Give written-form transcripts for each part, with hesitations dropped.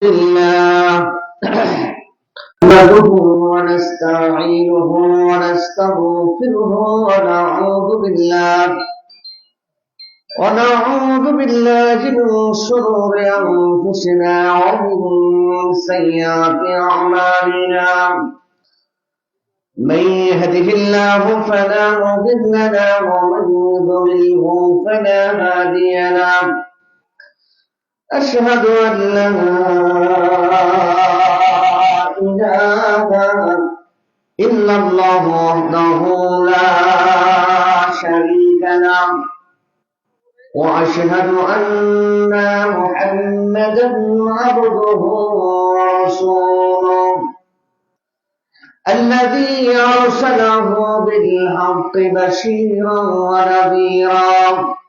لله نحمده ونستعينه ونستغفره ونعوذ بالله من شرور أنفسنا ومن سيئات أعمالنا من يهده الله فلا مضل له ومن يضلله فلا هادي له أشهد أن لا إله إلا الله وحده لا شريك له وأشهد أن محمدا عبده ورسوله الذي أرسله بالحق بشيرا ونذيرا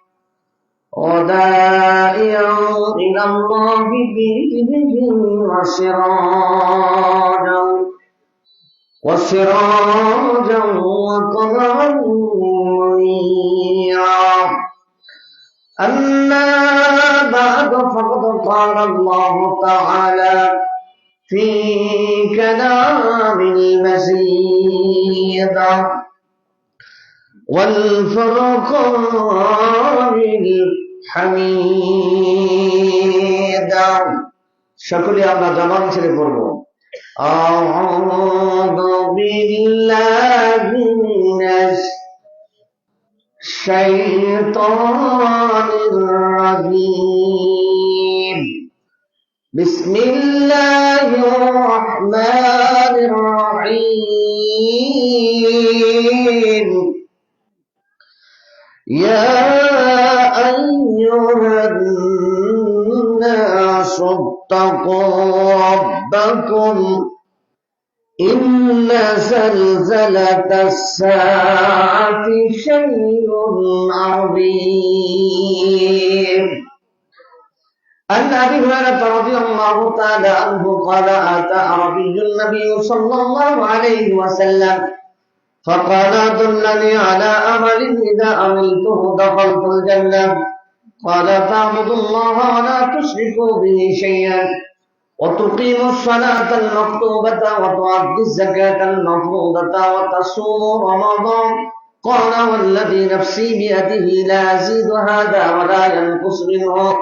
وداعيا إلى الله بإذنه وسراجا وقمرا منيرا أما بعد فقد قال الله تعالى في كلام المزيد والفرقان الحميد সকলে আমরা জবান ছেড়ে পড়ব আউযু বিল্লাহি মিনাশ শাইতানির রাজীম বিসমিল্লাহির রহমানির রহিম يا أيها الناس اتقوا ربكم إن زلزلة الساعة شيء عظيم عن أبي هريرة رضي الله تعالى عنه قال أتى عربي النبي صلى الله عليه وسلم فقال دلني على عمل إذا عملته دخلت الجنة قال تعبد الله ولا تشركوا به شيئا وتقيم الصلاة المكتوبة وتؤدي الزكاة المفروضة وتصوم رمضان قال والذي نفسي بيده لا أزيد هذا ولا ينقص منه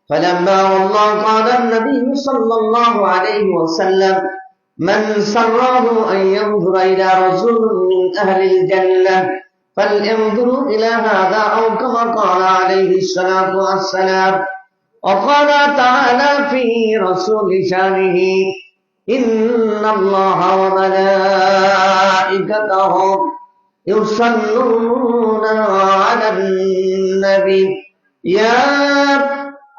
فلما والله قال النبي صلى الله عليه وسلم من سره أن ينظر إلى رجل من أهل الجنة فلينظر إلى هذا أو كما قال عليه الصلاة والسلام وقال تعالى في رسول شانه إن الله وملائكته يصلون على النبي يا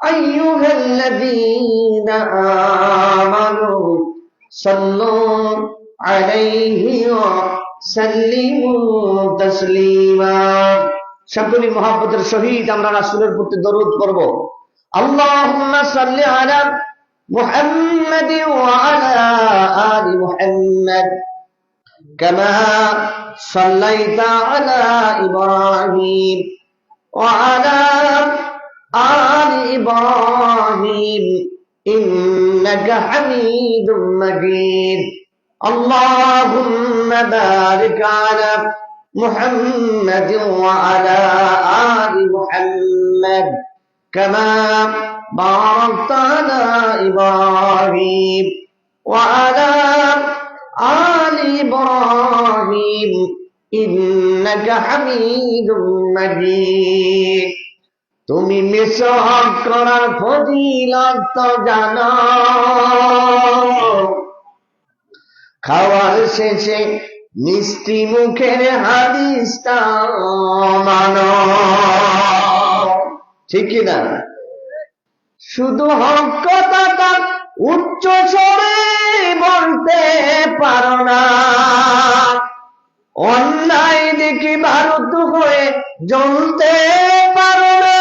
أيها الذين آمنوا صلوا عليه وسلموا تسليما সকলে মুহাব্বতের সহিত আমরা রাসূলের প্রতি দরুদ পড়ব আল্লাহুম্মা সাল্লি আলা মুহাম্মাদ ওয়া আলা আলি মুহাম্মাদ কামা সাল্লাইতা আলা ইব্রাহিম ওয়া আলা আলি ইব্রাহিম إنك حميد مجيد اللهم بارك على محمد وعلى آل محمد كما باركت على إبراهيم وعلى آل إبراهيم إنك حميد مجيد তুমি মিসওয়াক করার ফজিলত তো জানো খাওয়ার শেষে মিষ্টি মুখের হাদিসটা মানো ঠিক কি না শুধু হক কথাটা উচ্চ স্বরে বলতে পারো না অন্যায় দেখি ভারত হয়ে জ্বলতে পারো না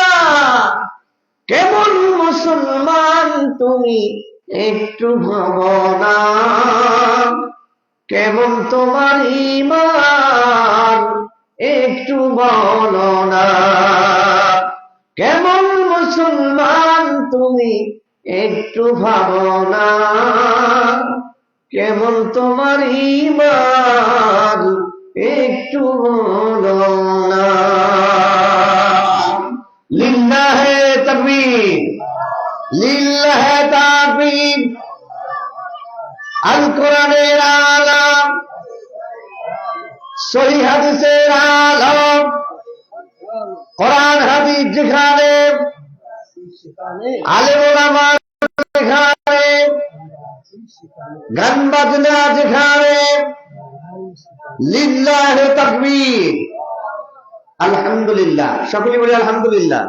কেমন মুসলমান তুমি একটু ভাবো না কেমন তোমার ঈমান একটু বলো না কেমন মুসলমান তুমি একটু ভাবনা কেমন তোমার ঈমান, একটু বলো না। লিল্লাহে তাকবীর, লিল্লাহে তাকবীর। আল কোরআনের আলাম, সহিহ হাদিসের আলম, কোরআন হাদিস যেখানে, আলেম ওলামা যেখানে, গান বাজনা যেখানে, লিল্লাহে তাকবীর। আলহামদুলিল্লাহ, সকলে বলি আলহামদুলিল্লাহ।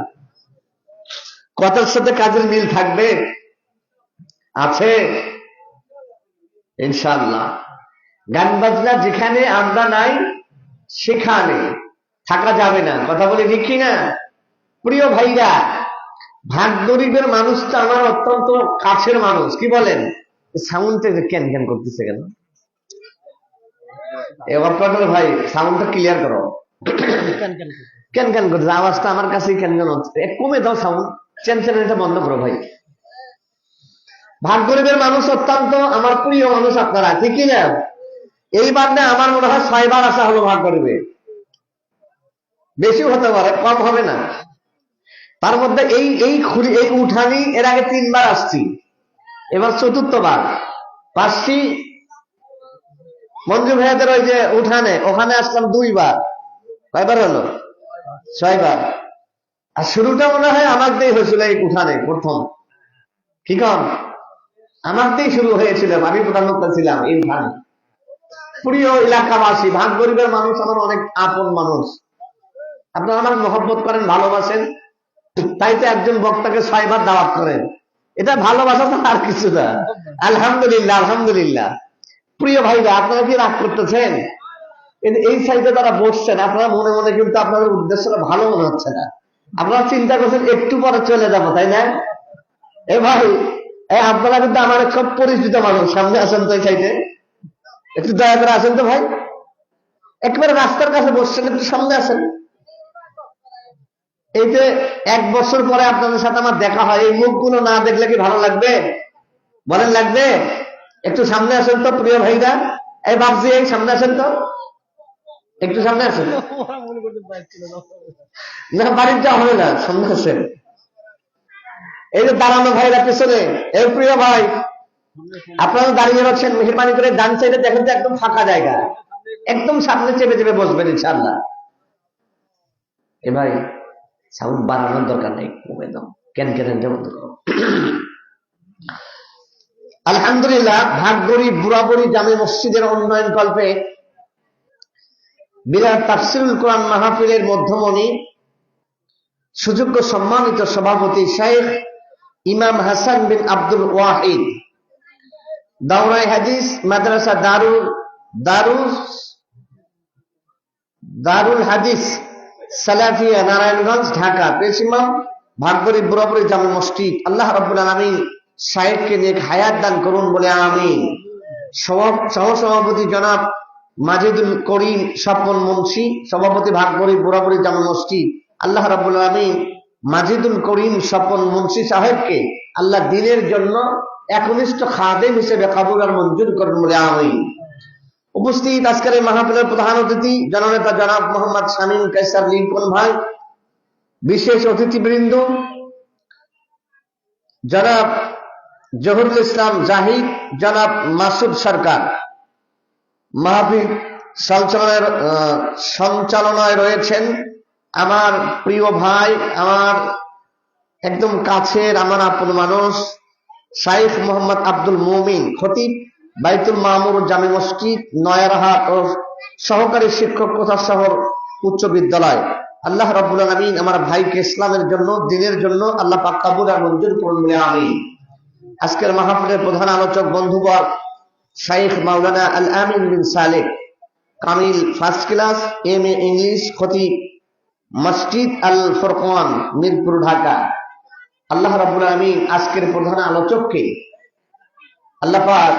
কথার সাথে কাজের মিল থাকবে, আছে ইনশাআল্লাহ। গান বাজনা যেখানে আমরা নাই সেখানে থাকা যাবে না, কথা বলে ঠিক কিনা? প্রিয় ভাইরা, ভাগ গরিবের মানুষটা আমার অত্যন্ত কাছের মানুষ। কি বলেন? সাউন্ডটা ক্যান ক্যান করতেছে কেন? অপারেটর ভাই, সাউন্ডটা ক্লিয়ার করো। ক্যান ক্যান করতেছে, আওয়াজটা আমার কাছেই ক্যান ক্যান হচ্ছে। কমে দাও সাউন্ড, চ্যানচ্যানটা বন্ধ করো ভাই। ভাগ গরিবের মানুষ অত্যন্ত আমার প্রিয় মানুষ আপনারা, ঠিক কিনা? এইবার না আমার মনে হয় 6 বার আসা হলো ভাগ গরিবে, বেশি হতে পারে, কম হবে না। তার মধ্যে এই উঠানি এর আগে 3 বার আসছি, এবার 4র্থবার। পাঁচটি মঞ্জু ভাইয়াদের ওই যে উঠানে, ওখানে আসলাম 2 বার। কয়বার হলো? 6 বার। আর শুরুটা মনে হয় আমার দিয়ে হয়েছিল এই উঠানে প্রথম। কি কম? আমার দিয়ে শুরু হয়েছিল, আমি প্রধানমন্ত্রী ছিলাম এই উঠানে। প্রিয় এলাকাবাসী, ভাগ গরিবের মানুষ আমার অনেক আপন মানুষ। আপনারা আমার মহব্বত করেন, ভালোবাসেন, তাই তো একজন বক্তাকে 6 বার দাওয়াত করেন। এটা ভালোবাসা তো আর কিছু না। আলহামদুলিল্লাহ, আলহামদুলিল্লাহ। প্রিয় ভাইরা, আপনারা কি রাগ করতেছেন? এই সাইডে তারা বসছেন, আপনারা মনে মনে কিন্তু আপনাদের উদ্দেশ্যটা ভালো মনে হচ্ছে না। আপনারা চিন্তা করছেন একটু পরে চলে যাবো, তাই না? এ ভাই, আপনারা কিন্তু আমার খুব পরিচিত মানুষ, সামনে আসেন তো এই সাইডে, একটু দয়া করে আসেন তো ভাই। একেবারে রাস্তার কাছে বসছেন, একটু সামনে আসেন। এই যে 1 বছর পরে আপনাদের সাথে আমার দেখা হয়, এই মুখগুলো না দেখলে কি ভালো লাগবে? বলেন লাগবে? একটু সামনে আসেন তো প্রিয় ভাইরা। এই বাবজি, এই সামনে আসেন তো, একটু সামনে আসেন। না, বাড়ির যাওয়া হবে না, সামনে আসেন। এই যে দাঁড়ানো ভাইরা পেছনে, এই প্রিয় ভাই, আপনারা দাঁড়িয়ে রাখছেন, মেহরবানি করে ডান সাইডে দেখেন তো, একদম ফাঁকা জায়গা, একদম সামনে চেপে চেপে বসবেন ইনশাআল্লাহ। এ ভাই, সাউন্ড বাড়ানোর দরকার নেই, কমে দাও, কেন কেন বন্ধ করো। আলহামদুলিল্লাহ, ভাগ গরিব বুড়াবুড়ি জামে মসজিদের উন্নয়ন কল্পে বিরাট তাফসিরুল কোরআন মাহফিলের মধ্যমণি সুযোগ্য সম্মানিত সভাপতি শেখ ইমাম হাসান বিন আব্দুল ওয়াহিদ, দাওরাই হাদিস মাদ্রাসা দারুল হাদিস সালাফিয়া, নারায়ণগঞ্জ, ঢাকা। পেশ ইমাম, ভাগ গরিব বুড়াবুড়ি জামে মসজিদ। আল্লাহ রাব্বুল আলামিন সাহেবকে নেক হায়াত দান করুন বলে আমিন। সহসভাপতি জনাব মাজিদুল করিম স্বপন মুন্সি, সভাপতি, ভাগ গরিব বুড়াবুড়ি জামে মসজিদ। আল্লাহ রাব্বুল আলামিন মাজিদুল করিম স্বপন মুন্সি সাহেবকে আল্লাহ দিনের জন্য একনিষ্ঠ খাদেম হিসেবে কবুল আর মঞ্জুর করুন বলে আমিন। উপস্থিত আজকের এই মাহফিলের প্রধান অতিথি জননেতা জনাব মোহাম্মদ শামীম কায়সার লিঙ্কন ভাই, বিশেষ অতিথিবৃন্দ জনাব জহুরুল ইসলাম জাহিদ, জনাব মাসুদ সরকার। মাহফিল সঞ্চালনায় রয়েছেন আমার প্রিয় ভাই, আমার একদম কাছের, আমার আপন মানুষ, শাইখ মোহাম্মদ আব্দুল মুমিন, খতিব, বাইতুল মামুর জামে মসজিদ, নয়ারহাট ও সহকারী শিক্ষক কোথা শহর উচ্চ বিদ্যালয়। আল্লাহ রাব্বুল আলামিন আমার ভাইকে ইসলামের জন্য, দ্বীনের জন্য আল্লাহ পাক কবুল আর মঞ্জুর করুন বলে আমিন। আজকের মাহফিলের প্রধান আলোচক বন্ধুবর শাইখ মাওলানা আল আমিন বিন সালেহ কামিল, ফার্স্ট ক্লাস, MA ইংলিশ, খতিব, মসজিদ আল ফুরকান, মিরপুর, ঢাকা। আল্লাহ রাব্বুল আলামিন আজকের প্রধান আলোচককে আল্লাহ পাক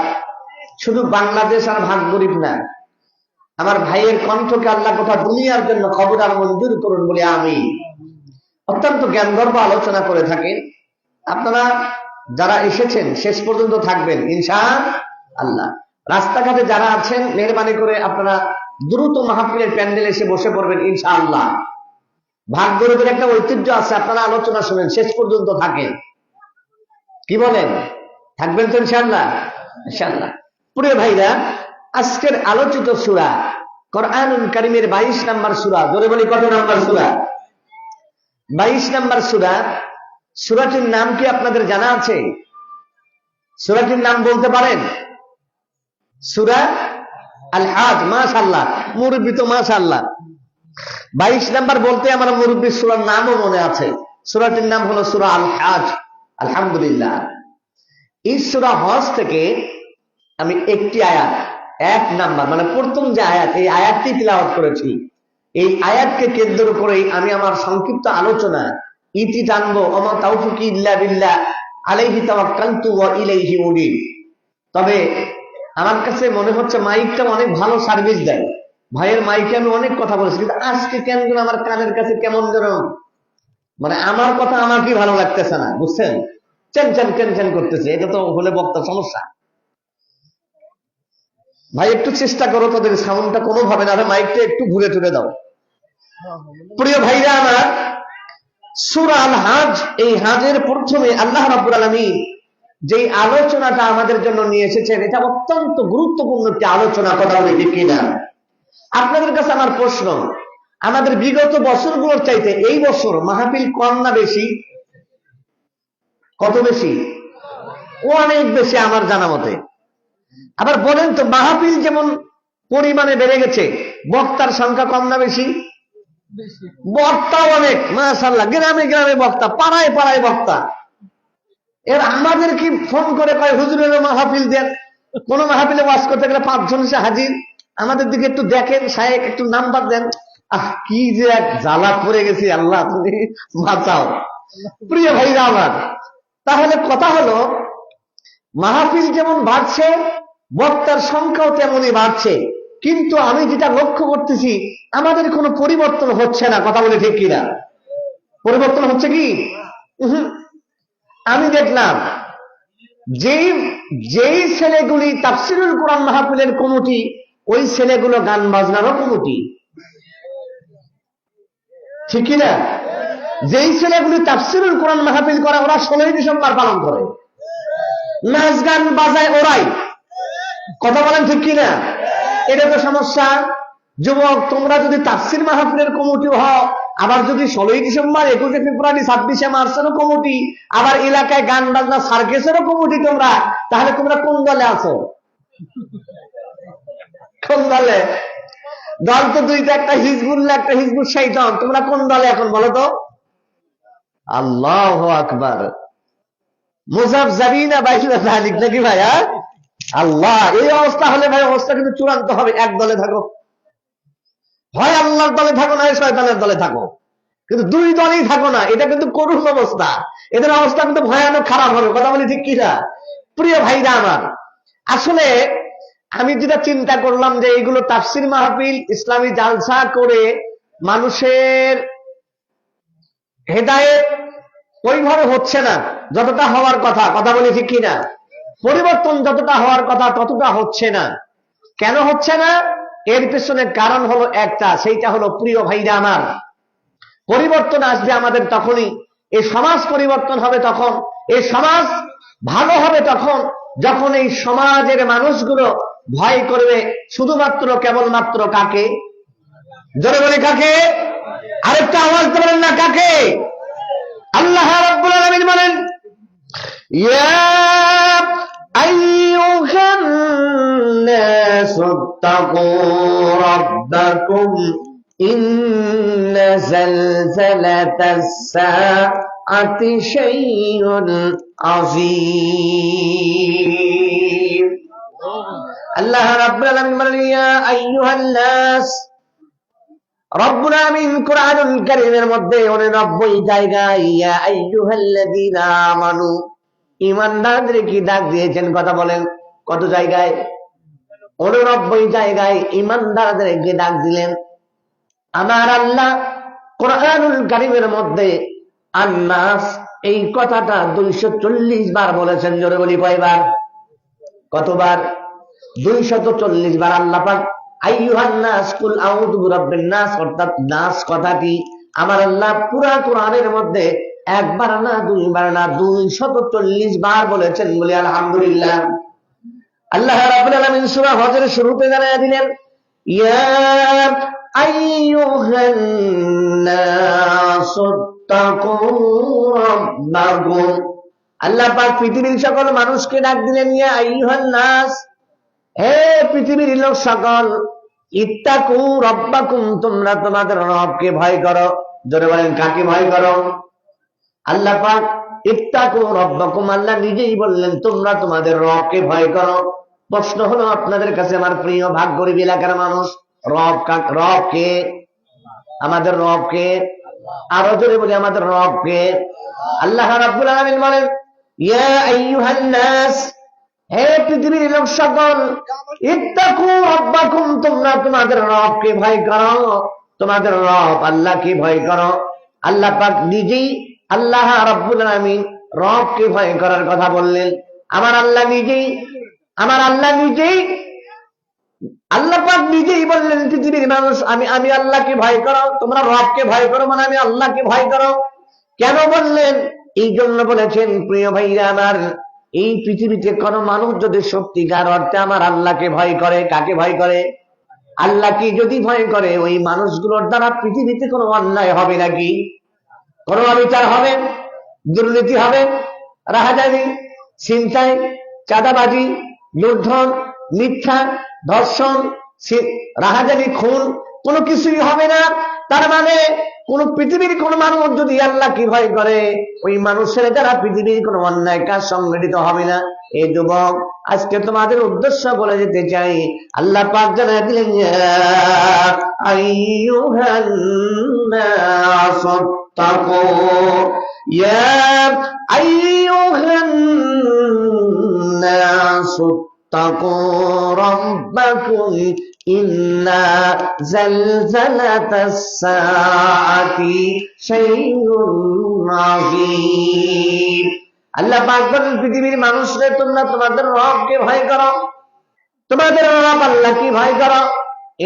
শুধু বাংলাদেশ আর ভাগ গরিব না, আমার ভাইয়ের কণ্ঠকে আল্লাহ গোটা দুনিয়ার জন্য কবুল আর মঞ্জুর করুন বলে আমিন। অত্যন্ত জ্ঞানগর্ভ আলোচনা করে থাকেন। আপনারা যারা এসেছেন শেষ পর্যন্ত থাকবেন ইনশাআল্লাহ। রাস্তাঘাটে যারা আছেন মেহরবানি করে আপনারা দ্রুত মাহফিলের প্যান্ডেলে এসে বসে পড়বেন ইনশাআল্লাহ। ভাগ্যরূপের একটা ঐতিহ্য আছে, আপনারা আলোচনা শুনেন, শেষ পর্যন্ত থাকেন। কি বলেন, থাকবেন তো ইনশাআল্লাহ? ইনশাআল্লাহ। প্রিয় ভাইরা, আজকের আলোচিত সূরা কোরআনুল কারীমের 22 নম্বর সূরা। জোরে বলি, কত নম্বর সূরা? 22 নম্বর সূরা। সূরাটির নাম কি আপনাদের জানা আছে? সূরাটির নাম বলতে পারেন? সূরা আল হাজ। মাশাআল্লাহ, মুরব্বি তো মাশাআল্লাহ। 22 নাম্বার বলতে আমার মুরব্বির সূরার নামও মনে আছে। সূরাটির নাম হলো সূরা আল হাজ। আলহামদুলিল্লাহ। এই সূরা হজ থেকে আমি একটি আয়াত, 1 নাম্বার মানে প্রথম যে আয়াত, এই আয়াতটি তিলাওয়াত করেছি। এই আয়াতকে কেন্দ্র করেই আমি আমার সংক্ষিপ্ত আলোচনা ইতি টানবো। ওমা তাওফিকি ইল্লা বিল্লাহ আলাইহি তাওয়াক্কালতু ওয়া ইলাইহি উনীব। তবে আমার কাছে মনে হচ্ছে মাইকটা অনেক ভালো সার্ভিস দেয়। ভাইয়ের মাইকে আমি অনেক কথা বলেছি, কিন্তু আজকে কেন যেন আমার কানের কাছে কেমন যেন মানে আমার কথা আমাকে ভালো লাগতেছে না, বুঝছেন? টেনশন করতেছে। এটা তো হলে বক্তা সমস্যা। ভাই একটু চেষ্টা করো তাদের সাউন্ডটা কোনোভাবে না, মাইকটা একটু ঘুরে টুরে দাও। প্রিয় ভাইরা আমার, সূরা আল হাজ, এই হাজের প্রথমে আল্লাহ রাব্বুল আলামিন যে আলোচনাটা আমাদের জন্য নিয়ে এসেছেন, এটা অত্যন্ত গুরুত্বপূর্ণ একটি আলোচনা। কথা বলে ঠিক কিনা? আপনাদের কাছে আমার প্রশ্ন, আমাদের বিগত বছরগুলোর চাইতে এই বছর মাহফিল কম না বেশি? কত বেশি? অনেক বেশি আমার জানা মতে। আবার বলেন তো, মাহফিল যেমন পরিমাণে বেড়ে গেছে, বক্তার সংখ্যা কম না বেশি? বক্তা অনেক, মাশাআল্লাহ। গ্রামে গ্রামে বক্তা, পাড়ায় পাড়ায় বক্তা। এর আমাদের কি ফোন করে কয় হুজুরের মাহফিল দেন। কোন মাহফিলে ওয়াজ করতে গেলে 5 জন এসে হাজির। আমাদের দিকে একটু দেখেন, শায়েখ একটু নাম্বার দেন। কি যে এক জ্বালা পড়ে গেছি, আল্লাহ তুমি বাঁচাও। প্রিয় ভাইরা আমার, তাহলে কথা হলো মাহফিল যেমন বাড়ছে, বক্তার সংখ্যাও তেমনই বাড়ছে, কিন্তু আমি যেটা লক্ষ্য করতেছি আমাদের কোনো পরিবর্তন হচ্ছে না। কথা বলে ঠিক কিনা? পরিবর্তন হচ্ছে কি? আমি দেখলাম যেই ছেলেগুলি তাফসীরুল কোরআন মাহফিলের কমিটি, ওই ছেলেগুলো গান বাজনারও কমিটি, ঠিক কিনা? যেই ছেলেগুলি তাফসীরুল কোরআন মাহফিল করে, ওরা 16ই ডিসেম্বর পালন করে, নাচ গান বাজায় ওরাই। কথা বলেন ঠিক কিনা? এটা তো সমস্যা। যুবক, তোমরা যদি তাফসীর মাহফিলের কমিটি হও, আবার যদি 16ই ডিসেম্বর, 21শে ফেব্রুয়ারি, 26শে মার্চেরও কমিটি, আবার এলাকায় গান বাজনা সার্কেসেরও কমিটি তোমরা, তাহলে তোমরা কোন দলে আছো? কোন দলে? দল তো দুইটা, একটা হিজবুল্লাহ, একটা হিজবুল শাইতান। তোমরা কোন দলে এখন বলো তো? আল্লাহু আকবার। মুযাবযাবিনা বাইনা যালিক, নাকি ভাই? আল্লাহ, এই অবস্থা হলে ভাই অবস্থা কিন্তু চূড়ান্ত হবে। এক দলে থাকো, হয় আল্লাহর দলে থাকো, না শয়তানের দলে থাকো, কিন্তু দুই দলই থাকো না। এটা কিন্তু করুণ অবস্থা। এদের অবস্থা কিন্তু ভয়ানক খারাপ হবে। কথা বলি ঠিক কিনা? প্রিয় ভাইরা আমার, আসলে আমি যেটা চিন্তা করলাম যে এইগুলো তাফসীর মাহফিল, ইসলামী জালসা করে মানুষের হেদায়েত ওইভাবে হচ্ছে না যতটা হওয়ার কথা। কথা বলি ঠিক কিনা? পরিবর্তন যতটা হওয়ার কথা ততটা হচ্ছে না। কেন হচ্ছে না? এর পেছনে কারণ হলো একটা, সেইটা হলো প্রিয় ভাইরা আমার, পরিবর্তন আসবে আমাদের তখনই, এই সমাজ পরিবর্তন হবে তখন, এই সমাজ ভালো হবে তখন, যখন এই সমাজের মানুষগুলো ভয় করবে শুধুমাত্র কেবলমাত্র কাকে? জোরে বলি কাকে? আরেকটা আওয়াজ দেবেন না, কাকে? আল্লাহ রাব্বুল আলামিন বলেন, ইয়া আইয়ুহান নাসু তাকু রাব্বাকুম ইন্না যালজালাতাস সাআতি শাইউন আযীম। আল্লাহ রাব্বুল আলামিন বলেন, ইয়া আইয়ুহান নাস। রব্বুল আলামিন কোরআনুল কারীমের মধ্যে 89 জায়গায় ইয়া আইয়ুহাল্লাযীনা আমানু, ঈমানদারদেরকে ডাক দিয়েছেন। কথা বলেন, কত জায়গায়? 89 জায়গায় ঈমানদারদেরকে ডাক দিলেন। আমার আল্লাহ কোরআনুল কারীমের মধ্যে আন-নাস এই কথাটা 240 বার বলেছেন। জোরে বলি কয়বার? কতবার? 240 বার আল্লাহ পাক আইয়ুহান নাস কুল আউযু বিরাব্বিন নাস, অর্থাৎ নাস কথাটি আমার আল্লাহ পুরা কোরআনের মধ্যে একবার না দুইবার না 240 বার বলেছেন। বলি আলহামদুলিল্লাহ। আল্লাহ রাব্বুল আলামিন সূরা হজরের শুরুতে জানায়া দিলেন, ইয়া আইয়ুহান নাস তাকু রাব্বাকুম। আল্লাহ পাক পৃথিবীর সকল মানুষকে ডাক দিলেন, ইয়া আইয়ুহান নাস, হে পৃথিবীর লোক সকল, ইত্তাকু রাব্বাকুম, তোমরা তোমাদের রবকে ভয় করো। জোরে বলেন, কাকে ভয় করো? আল্লাহ পাক ইত্তাকু রাব্বাকুম, আল্লাহ নিজেই বললেন তোমরা তোমাদের রবকে ভয় করো। প্রশ্ন হলো আপনাদের কাছে আমার প্রিয় ভাগ গরিব এলাকার মানুষ, রবকে, আমাদের রবকে, আরো জোরে বলি আমাদের রবকে। আল্লাহ রাব্বুল আলামিন বলেন, ইয়া আইয়ুহান নাস, হে পৃথিবীর লোক সকল, ইত্তাকু রাব্বাকুম, তোমরা তোমাদের রবকে ভয় করো। তোমাদের রব আল্লাহকে ভয় করো। আল্লাহ পাক নিজেই, আল্লাহ রাব্বুল আলামিন রবকে ভয় করার কথা বললেন। আমার আল্লাহ নিজেই আল্লাহ পাক নিজেই বললেন পৃথিবীর মানুষ, আমি আল্লাহকে ভয় করো, তোমরা রবকে ভয় করো, মানে আমি আল্লাহকে ভয় করো। কেন বললেন? এই জন্য বলেছেন প্রিয় ভাইরা আমার, এই পৃথিবীতে কোন মানুষ যদি সত্যিকার অর্থে আমার আল্লাহকে ভয় করে, কাকে ভয় করে? আল্লাহকে যদি ভয় করে, ওই মানুষগুলোর দ্বারা পৃথিবীতে কোনো অন্যায় হবে নাকি? কোনো অবিচার হবে? দুর্নীতি হবে? রাহাজানি, ছিনতাই, চাঁদাবাজি, লুণ্ঠন, মিথ্যা, ধর্ষণ, রাহাজানি, খুন, কোনো কিছুই হবে না। তার মানে কোন পৃথিবীর কোন মানুষ যদি আল্লাহকে ভয় করে, ওই মানুষের দ্বারা পৃথিবীর কোন অন্যায় কাজ সংঘটিত হবে না। এই যুবক, আজকে তোমাদের উদ্দেশ্য বলে যেতে চাই, আল্লাহ পাক জানায় দিলেন, ইয়া আইয়ুহান নাস তাকু, ইয়া আইয়ুহান নাস তাকু রাব্বাকুম, ইন্না জালজালাতাস সাআতি শাইউন আযীম। আল্লাহ পাক বলেন পৃথিবীর মানুষরে, তোমরা তোমাদের রবকে ভয় করো, তোমাদের রব আল্লাহকে ভয় করো।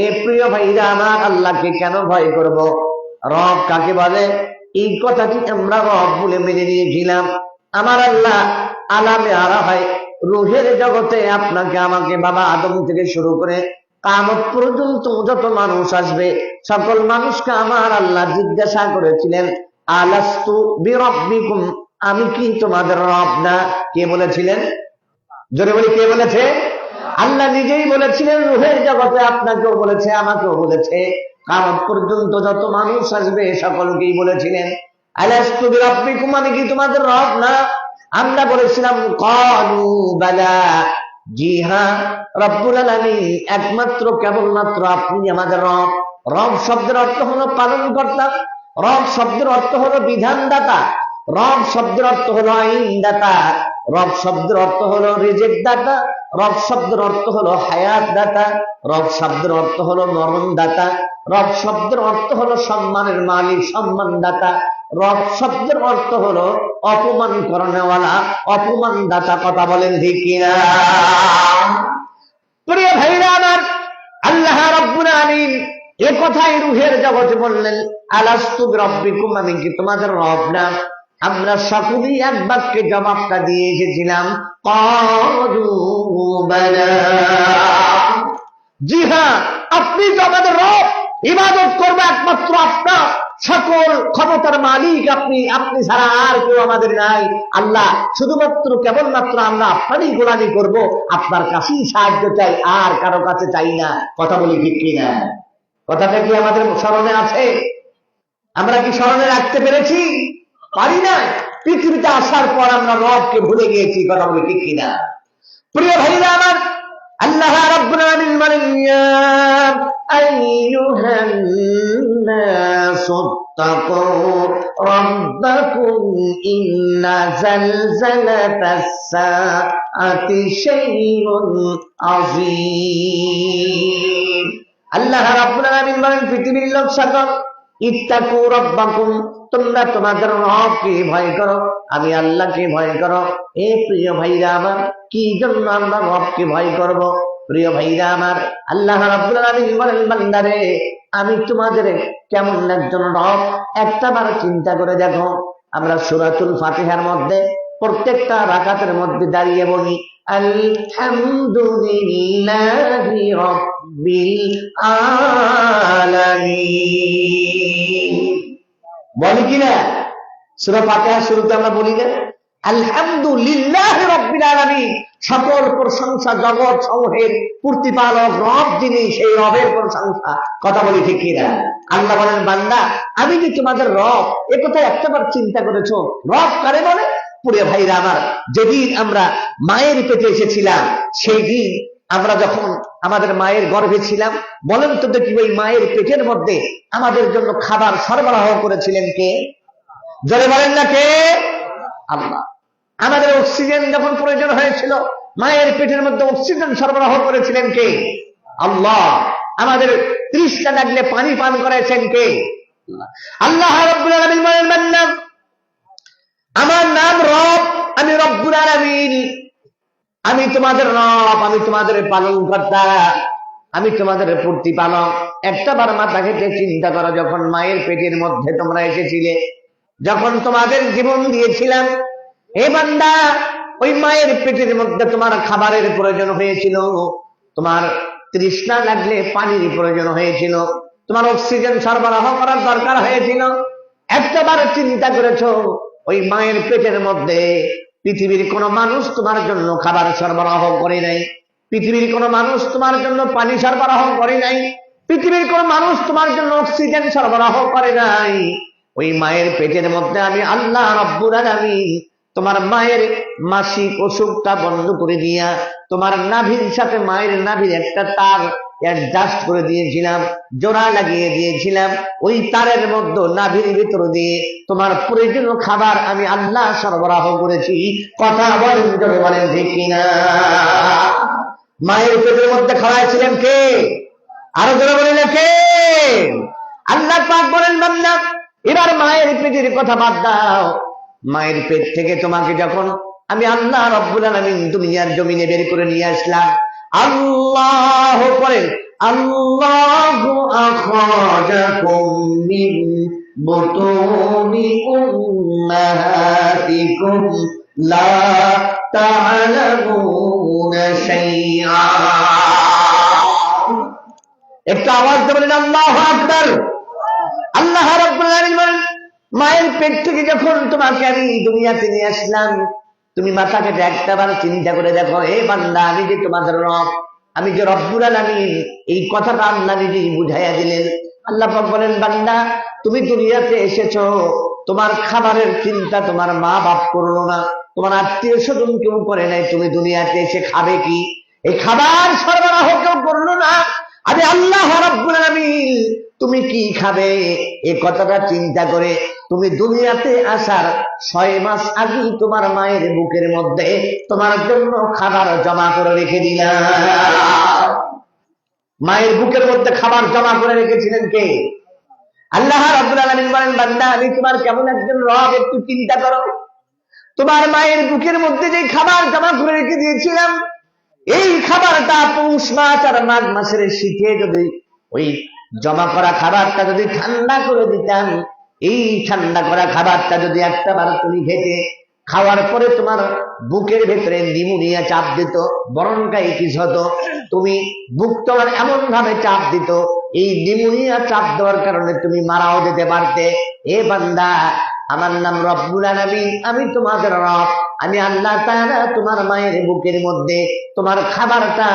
এ প্রিয় ভাইরা আমার, আল্লাহকে কেন ভয় করব? রব কাকে বলে? এই কথাটি আমরা রব বলে মেনে নিয়েছিলাম। আমার আল্লাহ আলামে আরা হয়, রূহের জগতে আপনাকে আমাকে বাবা আদম থেকে শুরু করে কিয়ামত পর্যন্ত যত মানুষ আসবে, সকল মানুষকে আমার আল্লাহ জিজ্ঞাসা করেছিলেন, আলাস্তু বিরাব্বিকুম, আমি কি তোমাদের রব না? কে বলেছিলেন? জোরে বলি, কে বলেছে? আল্লাহ নিজেই বলেছিলেন। রূহের জগতে আপনাকেও বলেছে, আমাকেও বলেছে, কিয়ামত পর্যন্ত যত মানুষ আসবে সকলকেই বলেছিলেন, আলাস্তু বিরাব্বিকুম, আমি কি তোমাদের রব না? আমরা বলেছিলাম ক্বালু বালা, জি হ্যাঁ রব্বুল আলামিন, একমাত্র কেবলমাত্র আপনি আমাদের রব। রব শব্দের অর্থ হলো পালনকর্তা, রব শব্দের অর্থ হলো বিধানদাতা, রব শব্দের অর্থ হলো আইনদাতা, রব শব্দের অর্থ হলো রিজিক দাতা, রব শব্দের অর্থ হলো হায়াত দাতা, রব শব্দের অর্থ হলো মরণ দাতা, রব শব্দের অর্থ হলো সম্মানের মালিক, সম্মান দাতা, রব শব্দের অর্থ হলো অপমান করনেওয়ালা, অপমান দাতা। কথা বলেন ঠিক কিনা? প্রিয় ভাইরা আমার, আল্লাহ রাব্বুল আলামিন এ কথাই রূহের জগতে বললেন, আলাস্তু বিরাব্বিকুম, আমি কি তোমাদের রব না? আমরা সকলেই এক বাক্যে জবাবটা দিয়ে এসেছিলাম, ক্বালু বালা, জি হ্যাঁ আপনি তো আমাদের রব, ইবাদত করবো একমাত্র আপনার, সকল ক্ষমতার মালিক আপনি, আপনি ছাড়া আর কেউ আমাদের নাই। আল্লাহ শুধুমাত্র কেবলমাত্র আমরা আপনারই গোলামি করব, আপনার কাছেই সাহায্য চাই, আর কারো কাছে চাই না। কথা বলি ঠিক কিনা? কথাটা কি আমাদের স্মরণে আছে? আমরা কি স্মরণে রাখতে পেরেছি? পারি না। পৃথিবীতে আসার পর আমরা রবকে ভুলে গিয়েছি। কথা বলি ঠিক কিনা? প্রিয় ভাইরা আমার, আল্লাহ রাব্বুল আলামিন বলেন, ইয়া আইয়ুহান নাস তাকু রাব্বাকুম, ইন্না জালজালাতাস সাআতি শাইউন আযীম। আল্লাহ রাব্বুল আলামিন বলেন পৃথিবীর লোক সকল, ইত্তাকু রাব্বাকুম, তোমরা তোমাদের রবকে ভয় করো, আমি আল্লাহকে ভয় করো। এ প্রিয় ভাইরা আমার, কি জন্য আমরা রবকে ভয় করব? প্রিয় ভাইরা আমার, আল্লাহ রাব্বুল আলামিন বলেন, বান্দারে আমি তোমাদের কেমন একজন রব একটাবার চিন্তা করে দেখো। আমরা সূরাতুল ফাতিহার মধ্যে প্রত্যেকটা রাকাতের মধ্যে দাঁড়িয়ে বলি আলহামদুলিল্লাহি রাব্বিল আলামিন, বলি কিনা? সূরা ফাতিহার শুরুতে আমরা বলি না আলহামদুলিল্লাহি রাব্বিল আলামিন, সকল প্রশংসা জগৎ সমূহের প্রতিপালক রব যিনি, সেই রবের প্রশংসা। কথা বলি ঠিক কিনা? আল্লাহ বলেন, বান্দা আমি যে তোমাদের রব, এ কথা একটাবার চিন্তা করেছো? রব কারে বলে? প্রিয় ভাইরা আমার, যেদিন আমরা মায়ের পেটে এসেছিলাম, সেই দিন আমরা যখন আমাদের মায়ের গর্ভে ছিলাম, বলেন তো দেখি ওই মায়ের পেটের মধ্যে আমাদের জন্য খাবার সরবরাহ করেছিলেন কে? জোরে বলেন না কে? আল্লাহ। আমাদের অক্সিজেন যখন প্রয়োজন হয়েছিল, মায়ের পেটের মধ্যে অক্সিজেন সরবরাহ করেছিলেন কে? আল্লাহ। আমাদের তৃষ্ণা লাগলে পানি পান করেছেন কে? আল্লাহ রাব্বুল আলামিন বলেন, বান্দা আমার নাম রব, আমি রব্বুল আলামিন, আমি তোমাদের রব, আমি তোমাদের পালন কর্তা, আমি তোমাদের প্রতিপালক। একটাবার মাথা খেতে চিন্তা করো, যখন মায়ের পেটের মধ্যে তোমরা এসেছিলে, যখন তোমাদের জীবন দিয়েছিলাম, হে বান্দা ওই মায়ের পেটের মধ্যে তোমার খাবারের প্রয়োজন হয়েছিল, তোমার তৃষ্ণা লাগলে পানির প্রয়োজন হয়েছিল, তোমার অক্সিজেন সরবরাহ করার দরকার হয়েছিল। একটাবার চিন্তা করেছো ওই মায়ের পেটের মধ্যে পৃথিবীর কোন মানুষ তোমার জন্য খাবার সরবরাহ করে নাই, পৃথিবীর কোন মানুষ তোমার জন্য পানি সরবরাহ করে নাই, পৃথিবীর কোন মানুষ তোমার জন্য অক্সিজেন সরবরাহ করে নাই। ওই মায়ের পেটের মধ্যে আমি আল্লাহ রাব্বুল আলামিন তোমার মায়ের মাসিক অসুখটা বন্ধ করে দিয়া তোমার নাভির সাথে মায়ের নাভির একটা তার অ্যাডজাস্ট করে দিয়েছিলাম, জোড়া লাগিয়ে দিয়েছিলাম। ওই তারের মধ্যে নাভির ভিতর দিয়ে তোমার প্রয়োজনীয় খাবার আমি আল্লাহ সরবরাহ করেছি। কথা বলেন, জোরে বলেন ঠিক কিনা? মায়ের পেটের মধ্যে খাওয়াইছিলেন কে? আরো জোরে বলেন কে? আল্লাহ পাক বলেন, বান্দা এবার মায়ের পেটের কথা বাদ দাও। মায়ের পেট থেকে তোমাকে যখন আমি আল্লাহ রাব্বুল আলামিন দুনিয়ার জমিনে বের করে নিয়ে আসলাম, আল্লাহ করেন, আল্লাহু আখরাজাকুম মিন বুতুনি উম্মাহাতিকুম লা তা'লামুনা শাইআ। একটু আওয়াজ দিয়ে বলেন আল্লাহু আকবার। আল্লাহ রাব্বুল আলামিন বলেন, মায়ের পেট থেকে যখন তোমাকে আমি দুনিয়াতে নিয়ে আসলাম, তুমি মাথা কেটে একটাবার চিন্তা করে দেখো, হে বান্দা আমি যে তোমাদের রব, আমি যে রব্বুল আলামিন, এই কথাটা আল্লাহ নিজেই বুঝাইয়া দিলেন। আল্লাহ পাক বলেন, বান্দা তুমি দুনিয়াতে এসেছো, তোমার খাবারের চিন্তা তোমার মা বাপ করলো না, তোমার আত্মীয় স্বজন কেউ করে নাই, তুমি দুনিয়াতে এসে খাবে কি, এই খাবার সরবরাহ কেউ করলো না। আমি আল্লাহ রাব্বুল আলামিন তুমি কি খাবে এই কথাটা চিন্তা করে তুমি দুনিয়াতে আসার 6 মাস আগেই তোমার মায়ের বুকের মধ্যে তোমার জন্য খাবার জমা করে রেখে দিলাম। মায়ের বুকের মধ্যে খাবার জমা করে রেখেছিলেন কে? আল্লাহ রাব্বুল আলামিন বলেন, বান্দা আমি তোমার কেমন একজন রব একটু চিন্তা করো। তোমার মায়ের বুকের মধ্যে যে খাবার জমা করে রেখে দিয়েছিলাম, এই খাবারটা পৌষ মাস আর মাঘ মাসের শীতে যদি ওই জমা করা খাবারটা যদি ঠান্ডা করে দিতাম, এই ঠান্ডা করা খাবারটা যদি একটাবার তুমি খেতে, খাওয়ার পরে তোমার বুকের ভেতরে নিউমোনিয়া চাপ দিত, ব্রঙ্কাইটিস হতো, তুমি বুক তোমার এমন ভাবে চাপ দিত, এই নিউমোনিয়া চাপ দেওয়ার কারণে তুমি মারাও যেতে পারতে। এ বান্দা আমার নাম রব্বুল আলামিন, আমি তোমাদের রব, আমি আল্লাহ তাআলা তোমার মায়ের বুকের মধ্যে তোমার খাবারটা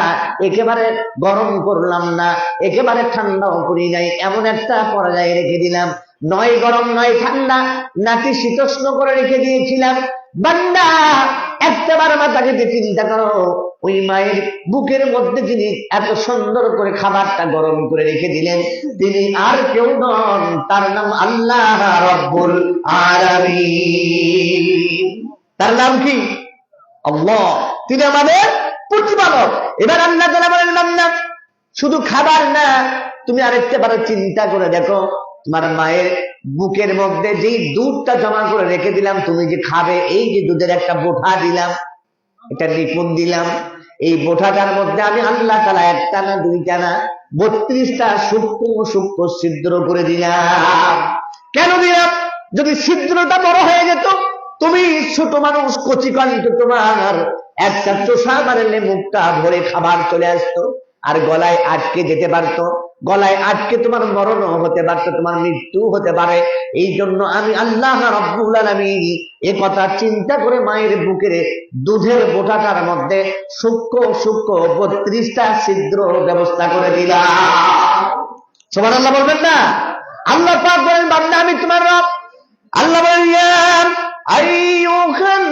একেবারে গরম করলাম না, একেবারে ঠান্ডাও করি নাই, এমন একটা পর্যায়ে রেখে দিলাম, নয় গরম নয় ঠান্ডা, নাতি শীতোষ্ণ করে রেখে দিয়েছিলাম। বান্দা একটাবার মাথাকে চিন্তা করো, ওই মায়ের বুকের মধ্যে যিনি এত সুন্দর করে খাবারটা গরম করে রেখে দিলেন, তিনি আর কেউ নন, তার নাম আল্লাহ রাব্বুল আলামিন। তার নাম কি? আল্লাহ। তিনি আমাদের প্রতিপালক। এবার আল্লাহ তাআলা বলেন, বান্দা শুধু খাবার না, তুমি আরেকটা বার চিন্তা করে দেখো, তোমার মায়ের বুকের মধ্যে যেই দুধটা জমা করে রেখে দিলাম তুমি যে খাবে, এই যে দুধের একটা বোঠা দিলাম, এটা নিপুণ দিলাম, এই বোঠাটার মধ্যে আমি আল্লাহ তাআলা একটা না দুইটা না 32টা সূক্ষ্ম সূক্ষ্ম ছিদ্র করে দিলাম। কেন দিলাম? যদি ছিদ্রটা বড় হয়ে যেত, তুমি ছোট মানুষ, কচি কণ্ঠ, তোমার একটা চোষা মারলে মুখটা ভরে খাবার চলে আসতো, আর গলায় আটকে যেতে পারতো, গলায় আটকে তোমার মরণ হতে পারতো, তোমার মৃত্যু হতে পারে। এই জন্য আমি আল্লাহ রাব্বুল আলামিন এ কথা চিন্তা করে মায়ের বুকের দুধের বোঁটাটার মধ্যে সূক্ষ্ম সূক্ষ্ম 32টা ছিদ্র ব্যবস্থা করে দিলাম। সুবহানাল্লাহ বলবেন না? আল্লাহ পাক বলেন, বান্দা আমি তোমার রব। আল্লাহ বলেন, ইয়া আইয়ুহান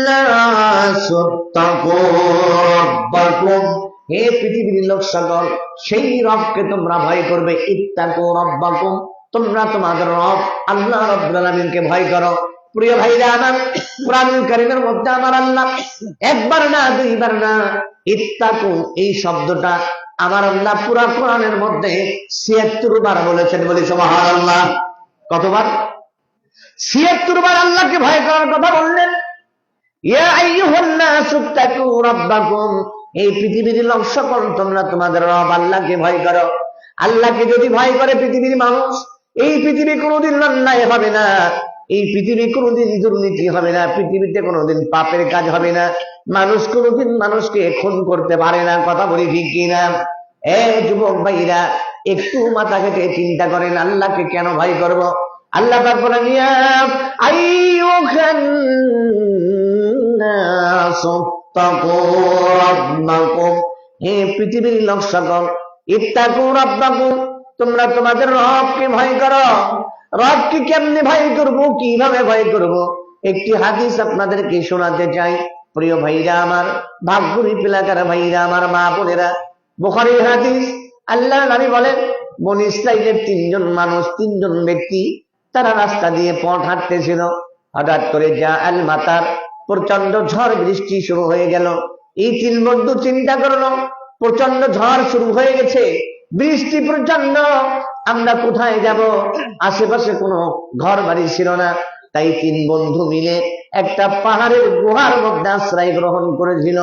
নাসু তাকু রাব্বাকুম, হে পৃথিবীর লোক সকল, সেই রবকে তোমরা ভয় করবে। ইত্তাকু রাব্বাকুম, তোমরা তোমাদের রব আল্লাহ রাব্বুল আলামিনকে ভয় করো। প্রিয় ভাইরা আমার, কোরআনুল কারীমের মধ্যে আমার আল্লাহ একবার না দুইবার না, ইত্তাকু এই শব্দটা আমার আল্লাহ পুরা কোরআনের মধ্যে ৭৬ বার বলেছেন। বলি সুবহানাল্লাহ। কতবার? ৭৬ বার আল্লাহকে ভয় করার কথা বললেন। ইয়া আইয়ুহান নাসু তাকু রাব্বাকুম, এই পৃথিবীর লোক সকল তোমরা তোমাদের রব আল্লাহকে ভয় করো। আল্লাহকে যদি ভয় করে পৃথিবীর মানুষ, এই পৃথিবী কোনোদিন অন্যায় হবে না, এই পৃথিবী কোনোদিন দুর্নীতি হবে না, পৃথিবীতে কোনোদিন পাপের কাজ হবে না, মানুষ কোনোদিন মানুষকে খুন করতে পারে না। কথা বলি ঠিক কিনা? যুবক ভাইরা, একটু মাথা খেটে চিন্তা করেন, আল্লাহকে কেন ভয় করব? আল্লাহ পাক বলেন, ইয়া আইয়ুহান নাসু তাকু রাব্বাকুম, হে পৃথিবীর লোক সকল, ইত্তাকু রাব্বাকুম, তোমরা তোমাদের রবকে ভয় করো। রবকে কেমনে ভয় করব, কিভাবে ভয় করব? একটি হাদিস আপনাদেরকে শোনাতে চাই। প্রিয় ভাইরা আমার, ভাগ্যুরি এলাকার ভাইরা আমার, মা বোনেরা, বুখারীর হাদিস। আল্লাহ নবী বলেন, বনী ইসরাইলের 3জন মানুষ, 3জন ব্যক্তি, তারা রাস্তা দিয়ে পথ হাঁটতেছিল। হঠাৎ করে জাআল মাতার, প্রচন্ড ঝড় বৃষ্টি শুরু হয়ে গেল। এই 3 বন্ধু চিন্তা করলো, প্রচন্ড ঝড় শুরু হয়ে গেছে, বৃষ্টি প্রচন্ড, আমরা কোথায় যাব? আশেপাশে কোনো ঘর বাড়ি ছিল না। তাই 3 বন্ধু মিলে একটা পাহাড়ের গুহার মধ্যে আশ্রয় গ্রহণ করেছিল।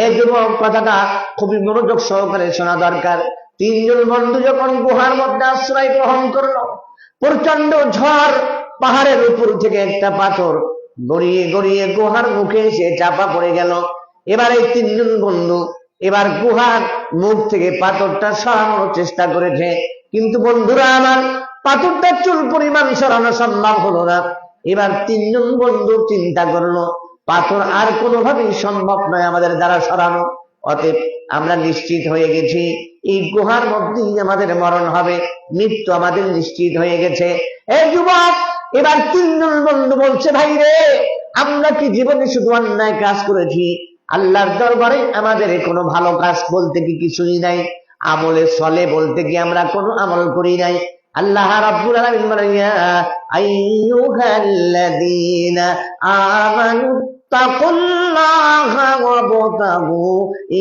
এই যুবক, কথাটা খুবই মনোযোগ সহকারে শোনা দরকার। 3 জন বন্ধু যখন গুহার মধ্যে আশ্রয় গ্রহণ করলো, প্রচন্ড ঝড়, পাহাড়ের উপর থেকে একটা পাথর গড়িয়ে গড়িয়ে গুহার মুখে এসে চাপা পড়ে গেল। এবার এই 3 জন বন্ধু এবার গুহার মুখ থেকে পাথরটা সরানোর চেষ্টা করেছে, কিন্তু বন্ধুরা আমার, পাথরটা চুল পরিমাণ সরানো সম্ভব হলো না। এবার 3 জন বন্ধু চিন্তা করলো, পাথর আর কোনোভাবেই সম্ভব নয় আমাদের দ্বারা সরানো, অতএব আমরা নিশ্চিত হয়ে গেছি এই গুহার মধ্যেই আমাদের মরণ হবে, মৃত্যু আমাদের নিশ্চিত হয়ে গেছে। এই যুবক, এবার 3 জন বন্ধু বলছে, ভাই রে, আমরা কি জীবনে শুধু অন্যায় কাজ করেছি? আল্লাহর দরবারে আমাদের কোনো ভালো কাজ বলতে কি কিছুই নাই, আমলে চলে বলতে কি আমরা কোনো আমল করি নাই। আল্লাহ রাব্বুল আলামিন বলেন, ইয়া আইয়ুহাল্লাযীনা আমানু তাকুল্লাহা ওয়াবতাগু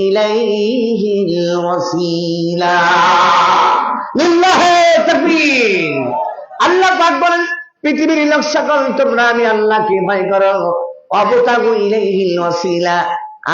ইলাইহিল ওয়াসিলা। লিল্লাহি তাকবীর। আল্লাহ পাক বলেন, পৃথিবীর লোক সকল তোমরা আমি আল্লাহকে ভয় করো। ওয়াবতাগু ইলাইহিল ওয়াসিলা,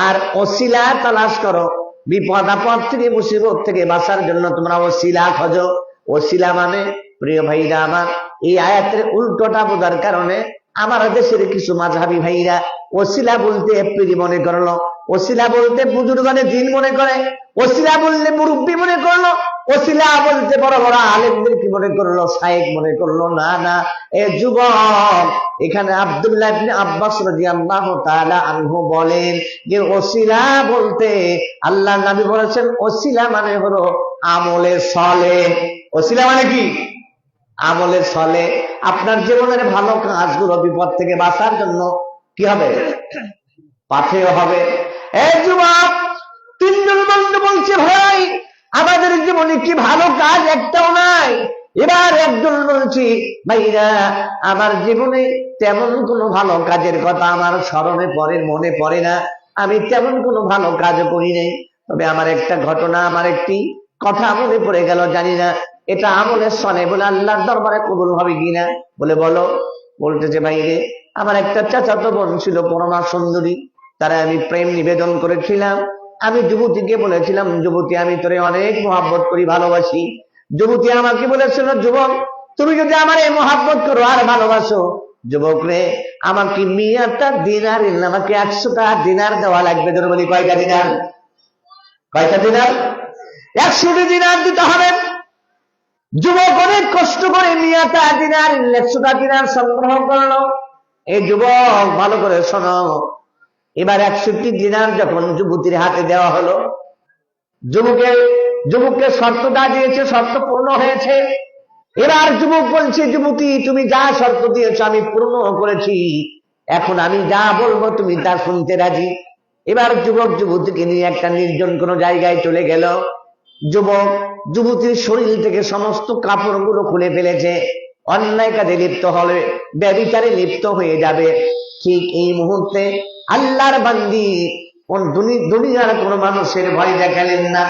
আর ওসিলা তালাশ করো। বিপদ আপদ থেকে, মুসিবত থেকে বাঁচার জন্য তোমরা ওসিলা খোঁজো। ওসিলা মানে, প্রিয় ভাইরা আমার, এই আয়াতের উল্টোটা বোঝার কারণে আমার দেশের কিছু মাযহাবী ভাইরা ওসিলা বলতে এপ্রিল মনে করলো, ওসিলা বলতে বুজুর্গানে দিন মনে করে, ওসিলা বললে মুরব্বী মনে করলো, ওসিলা বলতে বড় বড় আলেমদের কি মনে করলো, শায়েখ মনে করলো। না না, এ যুবক, এখানে আব্দুল্লাহ ইবনে আব্বাস রাদিয়াল্লাহু তাআলা আনহু বলেন যে ওসিলা বলতে আল্লাহর নবী বলেছেন, ওসিলা মানে হলো আমলে সলেহ। ওসিলা মানে কি? আমলে চলে। আপনার জীবনের ভালো কাজগুলো বিপদ থেকে বাঁচার জন্য কি হবে? পাথেয় হবে। এই যুবক, 3 জন বন্ধু বলছে, ভাই আমাদের জীবনে কি ভালো কাজ একটাও নাই। এবার একজন বলছি, ভাইরা আমার জীবনে তেমন কোনো ভালো কাজের কথা আমার স্মরণে পড়ে, মনে পড়ে না, আমি তেমন কোনো ভালো কাজ করি নাই। তবে আমার একটা ঘটনা, আমার একটি কথা মনে পড়ে গেল, জানি না এটা আমলের সনে বলে আল্লাহর দরবারে কবুল হবে কিনা? বলে বলো। বলতেছে ভাই রে, আমার একটা চাচাতো বোন ছিল পরমা সুন্দরী, তারা আমি প্রেম নিবেদন করেছিলাম। আমি যুবতীকে বলেছিলাম, যুবতী আমি তোরে অনেক মহাব্বত করি, ভালোবাসি। যুবতী আমাকে বলেছিল, যুবক তুমি যদি আমার এই মহাব্বত করো আর ভালোবাসো, যুবক রে আমাকে মিয়াটা দিনার, আমাকে 100টা দিনার দেওয়া লাগবে। ধরে বলি কয়টা দিনার? কয়টা দিনার? 100টি দিনার দিতে হবে। যুবক অনেক কষ্ট করে মিয়াটা দিনার, 100টা দিনার সংগ্রহ করলো। এই যুবক ভালো করে শোনো, এবার 61 দিনার যখন যুবতীর হাতে দেওয়া হলো, যুবককে শর্তটা দিয়েছে, শর্ত পূর্ণ হয়েছে। এবার যুবক বলছে, যুবতী তুমি যা শর্ত দিয়েছো আমি পূর্ণ করেছি, এখন আমি যা বলবো তুমি তা শুনতে রাজি। এবার যুবক যুবতীকে নিয়ে একটা নির্জন কোনো জায়গায় চলে গেল। যুবক যুবতীর শরীর থেকে সমস্ত কাপড়গুলো খুলে ফেলেছে, অন্যায় কাজে লিপ্ত হলে, ব্যভিচারে লিপ্ত হয়ে যাবে। ঠিক এই মুহূর্তে আল্লাহর বান্দি দুনিয়ার কোন মানুষের ভয় দেখালেন না,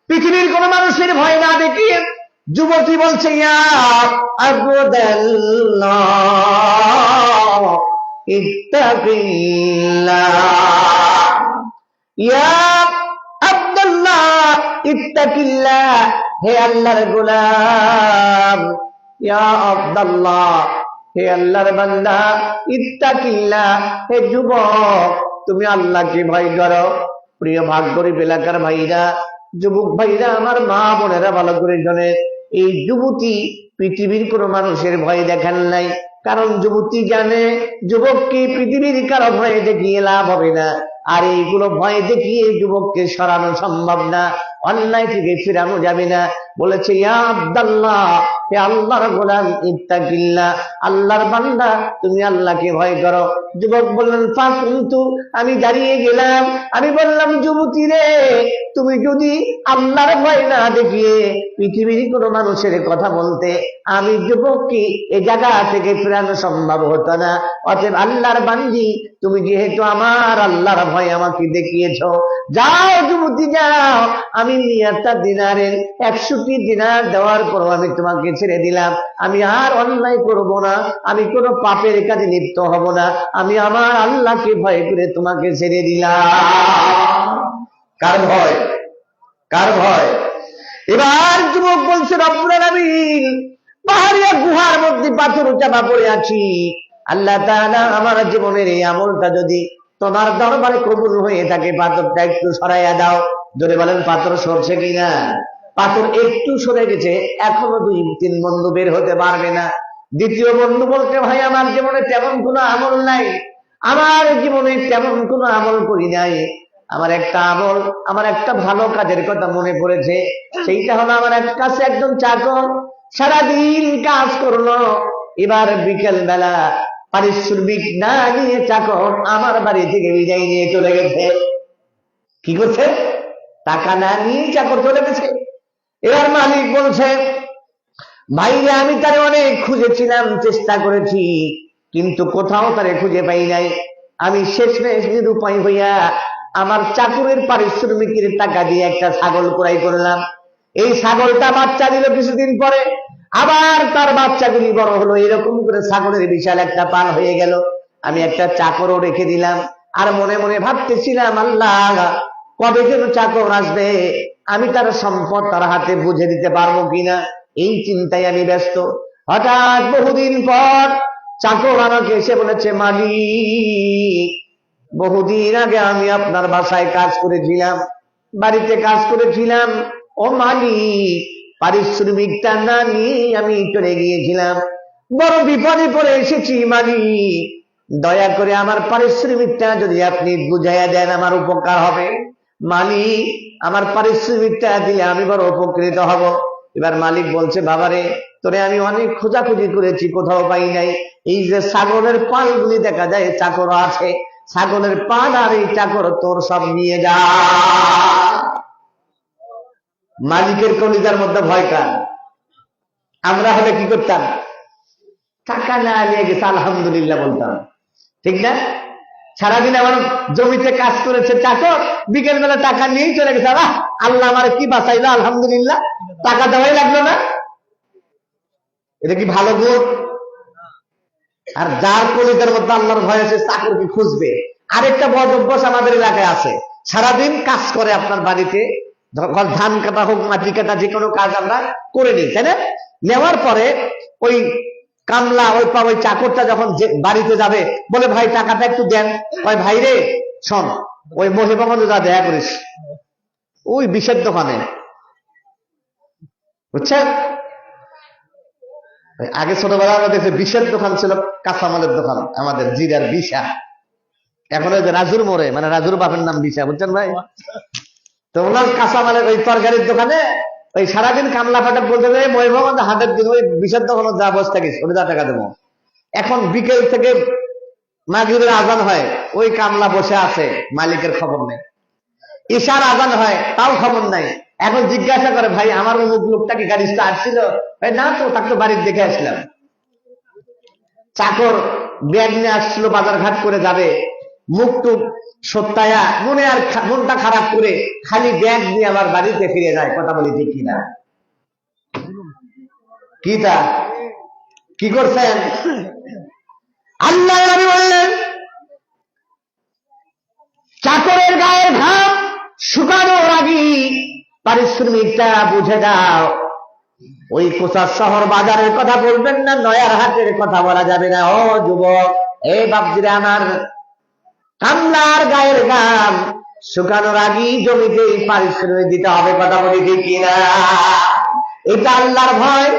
পৃথিবীর কোন মানুষের ভয় না দেখিয়ে যুবতী বলছে, ইয়া আবদাল্লাহ ইত্তাকিল্লাহ, ইয়া আব্দুল্লাহ ইত্তাকিল্লাহ, হে আল্লাহর গোলাম, ইয়া আব্দুল্লাহ হে আল্লাহর বান্দা, ইত্তাকিল্লাহ হে যুবক তুমি আল্লাহকে ভয় করো। প্রিয় ভাগ্যরীব এলাকার ভাইরা, যুবক ভাইরা, আমার মা বোনেরা ভালো করে জানে, এই যুবতী পৃথিবীর কোন মানুষের ভয় দেখান নাই। কারণ যুবতী জানে যুবককে পৃথিবীর কারো ভয়ে দেখিয়ে লাভ হবে না, আর এইগুলো ভয় দেখিয়ে যুবককে সরানো সম্ভব না, অন্যায় থেকে ফিরানো যাবে না। বলেছে, ইয়া আব্দুল্লাহ হে আল্লাহর গোলাম ইত্তাকিল্লাহ, আল্লাহর বান্দা তুমি আল্লাহকে ভয় করো। যুবক বললেন, ফাকুনতু আমি দাঁড়িয়ে গেলাম, আমি বললাম, যুবতী রে তুমি যদি আল্লাহর ভয় না দেখিয়ে পৃথিবীর কোন মানুষের কথা বলতে, আমি যুবককে এ জায়গা থেকে ফেরানো সম্ভব হতো না। অতএব আল্লাহর বান্দি তুমি যেহেতু আমার আল্লাহর ভয় আমাকে দেখিয়েছ, যাও যুবতী যাও, আমি মিয়াটা দিনারের 100টি দিনার দেওয়ার পর আমি তোমাকে ছেড়ে দিলাম। আমি আর অন্যায় করব না, আমি কোনো পাপের কাজে লিপ্ত হব না, আমি আমার আল্লাহকে ভয় করে তোমাকে ছেড়ে দিলাম। কার ভয়? কার ভয়? এবার যুবক বলছে, রব্বুল আলামিন পাহাড়িয়া গুহার মধ্যে পাথর চাপা পড়ে আছি, আল্লাহ তাআলা আমার জীবনের এই আমলটা যদি তোমার দরবারে কবুল হয়ে থাকে, পাথরটা একটু সরাইয়া দাও। যদি বলেন পাথর সরছে কিনা? পাথর একটু সরে গেছে, এখনো 2-3 বন্ধু বের হতে পারবে না। দ্বিতীয় বন্ধু বলতে, ভাই আমার জীবনে তেমন কোনো আমল নাই, আমার জীবনে তেমন কোনো আমল করি নাই, আমার একটা আমল, আমার একটা ভালো কাজের কথা মনে পড়েছে। সেইটা হলো আমার কাছে একজন চাকর সারাদিন কাজ করলো, এবার বিকেল বেলা পারিশ্রমিক না নিয়ে চাকর আমার বাড়ি থেকে বিদায় নিয়ে চলে গেছে। কি করছে? টাকা না নিয়ে চাকর চলে গেছে। এবার মালিক বলছে, ভাইরে আমি তারে অনেক খুঁজেছিলাম, চেষ্টা করেছি, কিন্তু কোথাও তারে খুঁজে পাই নাই। আমি শেষমেশ নিরুপায় হইয়া আমার চাকরের পারিশ্রমিকের টাকা দিয়ে একটা ছাগল ক্রয় করলাম। এই ছাগলটা বাচ্চা দিল, কিছুদিন পরে আবার তার বাচ্চাগুলি বড় হলো, এরকম করে ছাগলের বিশাল একটা পাল হয়ে গেল। আমি একটা চাকরও রেখে দিলাম, আর মনে মনে ভাবতেছিলাম, আল্লাহ কবে যেন চাকর আসবে, আমি তার সম্পদ তার হাতে বুঝে দিতে পারবো কিনা, এই চিন্তায় আমি ব্যস্ত। হঠাৎ বহুদিন পর চাকর আমাকে এসে বলেছে, মালিক বহুদিন আগে আমি আপনার বাসায় কাজ করেছিলাম, বাড়িতে কাজ করেছিলাম, ও মালিক পারিশ্রমিকটা না নিয়ে আমি চলে গিয়েছিলাম, বড় বিপদে পড়ে এসেছি মালিক, দয়া করে আমার পারিশ্রমিকটা যদি আপনি বুঝাইয়া দেন আমার উপকার হবে। মালিক আমার পারিশ্রমিকটা দিলে আমি বড় উপকৃত হব। এবার মালিক বলছে, বাবারে তোরে আমি অনেক খোঁজাখুঁজি করেছি, কোথাও পাই নাই। এই যে ছাগলের পালগুলি দেখা যায়, চাকর আছে, ছাগলের পাল আর এই চাকর তোর সব নিয়ে যা। মালিকের কলিজার মধ্যে ভয় কার? আমরা হলে কি করতাম? টাকা না নিয়ে গেছে আলহামদুলিল্লাহ বলতাম, ঠিক না? সারাদিন আমার জমিতে কাজ করেছে চাকর, বিকেল বেলা টাকা নিয়েই চলে গেছে, আল্লাহ আমার কি বাঁচাইলো, আলহামদুলিল্লাহ, টাকা দেওয়াই লাগলো না। এটা কি ভালো গুণ? আর যার কলিজার মধ্যে আল্লাহর ভয় আছে চাকরকে খুঁজবে। আরেকটা বদ অভ্যাস আমাদের এলাকায় আছে, সারাদিন কাজ করে আপনার বাড়িতে, ধান কাটা হোক মাটি কাটা যে কোনো কাজ আমরা করে নিই, তাই না? নেওয়ার পরে ওই কামলা ওই চাকরটা যখন বাড়িতে যাবে বলে ভাই টাকাটা একটু দেন। ওই ভাই রে শোন, ওই মহিমাগঞ্জ যা দেয়া করিস ওই বিষের দোকানে, বুঝছেন? আগে ছোটবেলা আমাদের বিষের দোকান ছিল, কাঁচামালের দোকান আমাদের জিরার বিশা। এখন ওই যে রাজুর মোড়ে, মানে রাজুর বাপের নাম বিশা, বুঝছেন ভাই? তো ওনার কাঁচামালের ওই তরকারির দোকানে ওই সারাদিন কামলা ফাটা বলতে হবে মহিমাগঞ্জ হাটের দিন ওই বিষের দোকানে যা বসে থাকিস ওটা যা টাকা দেবো। এখন বিকেল থেকে মাগরিবের আজান হয়, ওই কামলা বসে আছে, মালিকের খবর নেই। ঈশার আজান হয়, তাও খবর নাই। এখন জিজ্ঞাসা করে ভাই আমার অমুক লোকটা কি গাড়ি আসছিল? ভাই না তো, তাকে তো বাড়ির দেখে আসলাম। চাকর ব্যাগ নিয়ে আসছিল, বাজার ঘাট করে যাবে, মুখ টুক সত্যায়া মনটা খারাপ করে খালি ব্যাগ নিয়ে আমার বাড়িতে ফিরে যায়। কথা বলি ঠিক কিনা? কি তা কি করছেন? আল্লাহ নবী বললেন চাকরের গায়ের ঘাম শুকানোর আগে পারিশ্রমিকটা বুঝে দাও। ওই কোচার শহর বাজারের কথা বলবেন না, নয়ার হাটের কথা বলা যাবে না। ও যুবক, এই বাপজিরা আমার, কামলার গায়ের ঘাম শুকানোর আগেই জমিতে পারিশ্রমিক দিতে হবে। কথা বলি ঠিক কিনা? এটা আল্লাহর ভয়।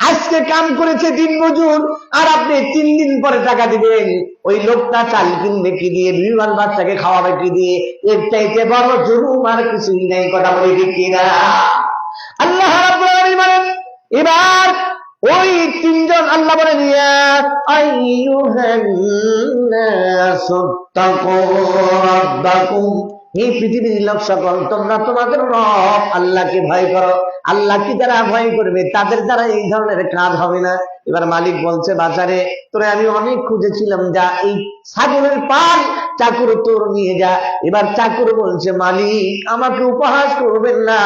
আজকে কাম করেছে দিন মজুর, আর আপনি 3 দিন পরে টাকা দিবেন। ওই লোকটা চাল কিনবে কি দিয়ে, বিমান বাচ্চাকে খাওয়াবে কি দিয়ে? এর চাইতে বড় জুলুম আর কিছুই নাই। কথা বলি ঠিক কিনা? আল্লাহ রাব্বুল আলামিন বলেন এবার ওই 3 জন আল্লাহ বলেন ইয়া আইয়ুহান নাসু তাকু রাব্বাকুম, এই পৃথিবীর লোক সকল তোমরা তোমাদের রব আল্লাহকে ভয় করো। আল্লাহকে যারা ভয় করবে তাদের দ্বারা এই ধরনের কাজ হবে না। এবার মালিক বলছে বাজারে তোরে আমি অনেক খুঁজেছিলাম, যা এই ছাগলের পাল চাকর তোর নিয়ে যা। এবার চাকর বলছে মালিক আমাকে উপহাস করবেন না,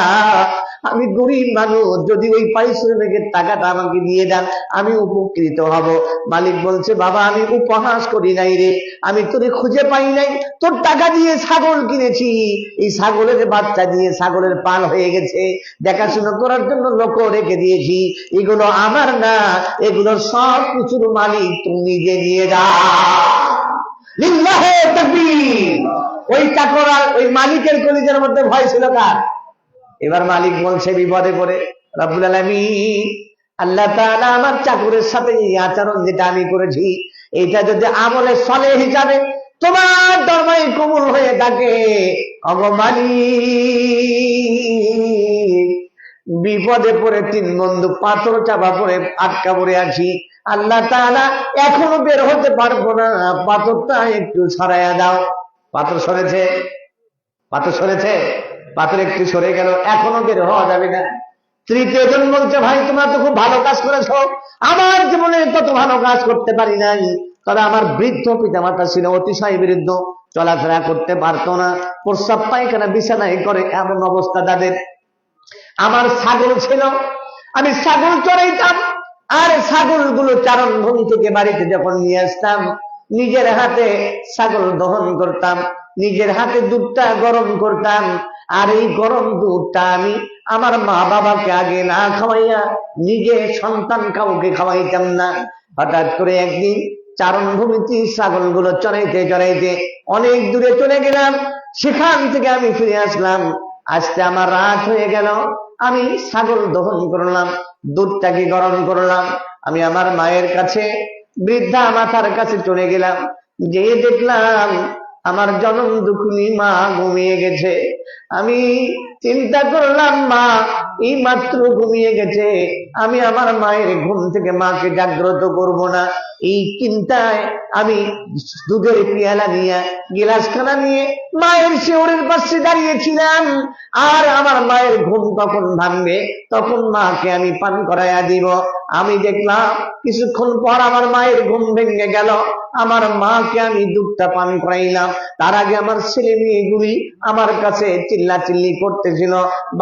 আমি গরিব মানুষ, যদি ওই পারিশ্রমিকের টাকাটা আমাকে দিয়ে দেন আমি উপকৃত হব। মালিক বলছে বাবা আমি উপহাস করি নাই রে, আমি তোরে খুঁজে পাই নাই, তোর টাকা দিয়ে ছাগল কিনেছি, এই ছাগলের বাচ্চা দিয়ে ছাগলের পাল হয়ে গেছে, দেখাশোনা করার জন্য লোক রেখে দিয়েছি, এগুলো আমার না, এগুলো সব কিছুর মালিক তুমি নিজে নিয়ে যাও। লিল্লাহে তাকবীর। ওই চাকর আর ওই মালিকের কলিজার মধ্যে ভয় ছিল কার? এবার মালিক বলছে বিপদে পড়ে রব্বুল আলামিন আল্লাহ তাআলা আমার চাকরের সাথে এই আচরণ যেটা আমি করেছি, এটা যদি আমলে সলেহ হিসাবে তোমার দরবারে কবুল হয়ে থাকে, ওগো মালিক বিপদে পড়ে 3 বন্ধু পাথর চাপা পড়ে আটকা পড়ে আছি, আল্লাহ তাআলা এখনো বের হতে পারবো না, পাথরটা একটু সরাইয়া দাও। পাথর সরেছে, পাথর সরেছে, পাথর একটু সরে গেল, এখনো বের হওয়া যাবে না। 3য় জন বলছে ভাই তোমরা তো খুব ভালো কাজ করেছো, আমার জীবনে তত ভালো কাজ করতে পারি নাই। তবে আমার বৃদ্ধ পিতামাতা ছিল অতিশয় বৃদ্ধ, চলাফেরা করতে পারতো না, প্রস্রাব পায়খানা বিছানায় করে এমন অবস্থা তাদের। আমার ছাগল ছিল, আমি ছাগল চড়াইতাম, আর ছাগলগুলো চারণ ভূমি থেকে বাড়িতে যখন নিয়ে আসতাম নিজের হাতে ছাগল দহন করতাম, নিজের হাতে দুধটা গরম করতাম, আর এই গরম দুধটা আমি আমার মা বাবাকে আগে না খাওয়াইয়া নিজে সন্তান কাউকে খাওয়াইতাম না। হঠাৎ করে একদিন চারণভূমিতে ছাগলগুলো চড়াইতে চড়াইতে অনেক দূরে চলে গেলাম, সেখান থেকে আমি ফিরে আসলাম, আসতে আমার রাত হয়ে গেল। আমি ছাগল দহন করলাম, দুধটাকে গরম করলাম, আমি আমার মায়ের কাছে বৃদ্ধা মাতার কাছে চলে গেলাম, যে দেখলাম আমার জনম দুঃখিনী মা ঘুমিয়ে গেছে। আমি চিন্তা করলাম মা এই মাত্র ঘুমিয়ে গেছে, আমি আমার মায়ের ঘুম থেকে মাকে জাগ্রত করব না, এই চিন্তায় আমি দুধের পেয়ালা নিয়ে গিলাসখানা নিয়ে মায়ের শিওরের পাশে দাঁড়িয়েছিলাম। আর আমার মায়ের ঘুম কখন ভাঙবে তখন মাকে আমি পান করাইয়া দিব। আমি দেখলাম কিছুক্ষণ পর আমার মায়ের ঘুম ভেঙে গেল, আমার মাকে আমি দুধটা পান করাইলাম, তার আগে আমার ছেলে মেয়েগুলি আমার কাছে চিল্লাচিল্লি করতেছিল,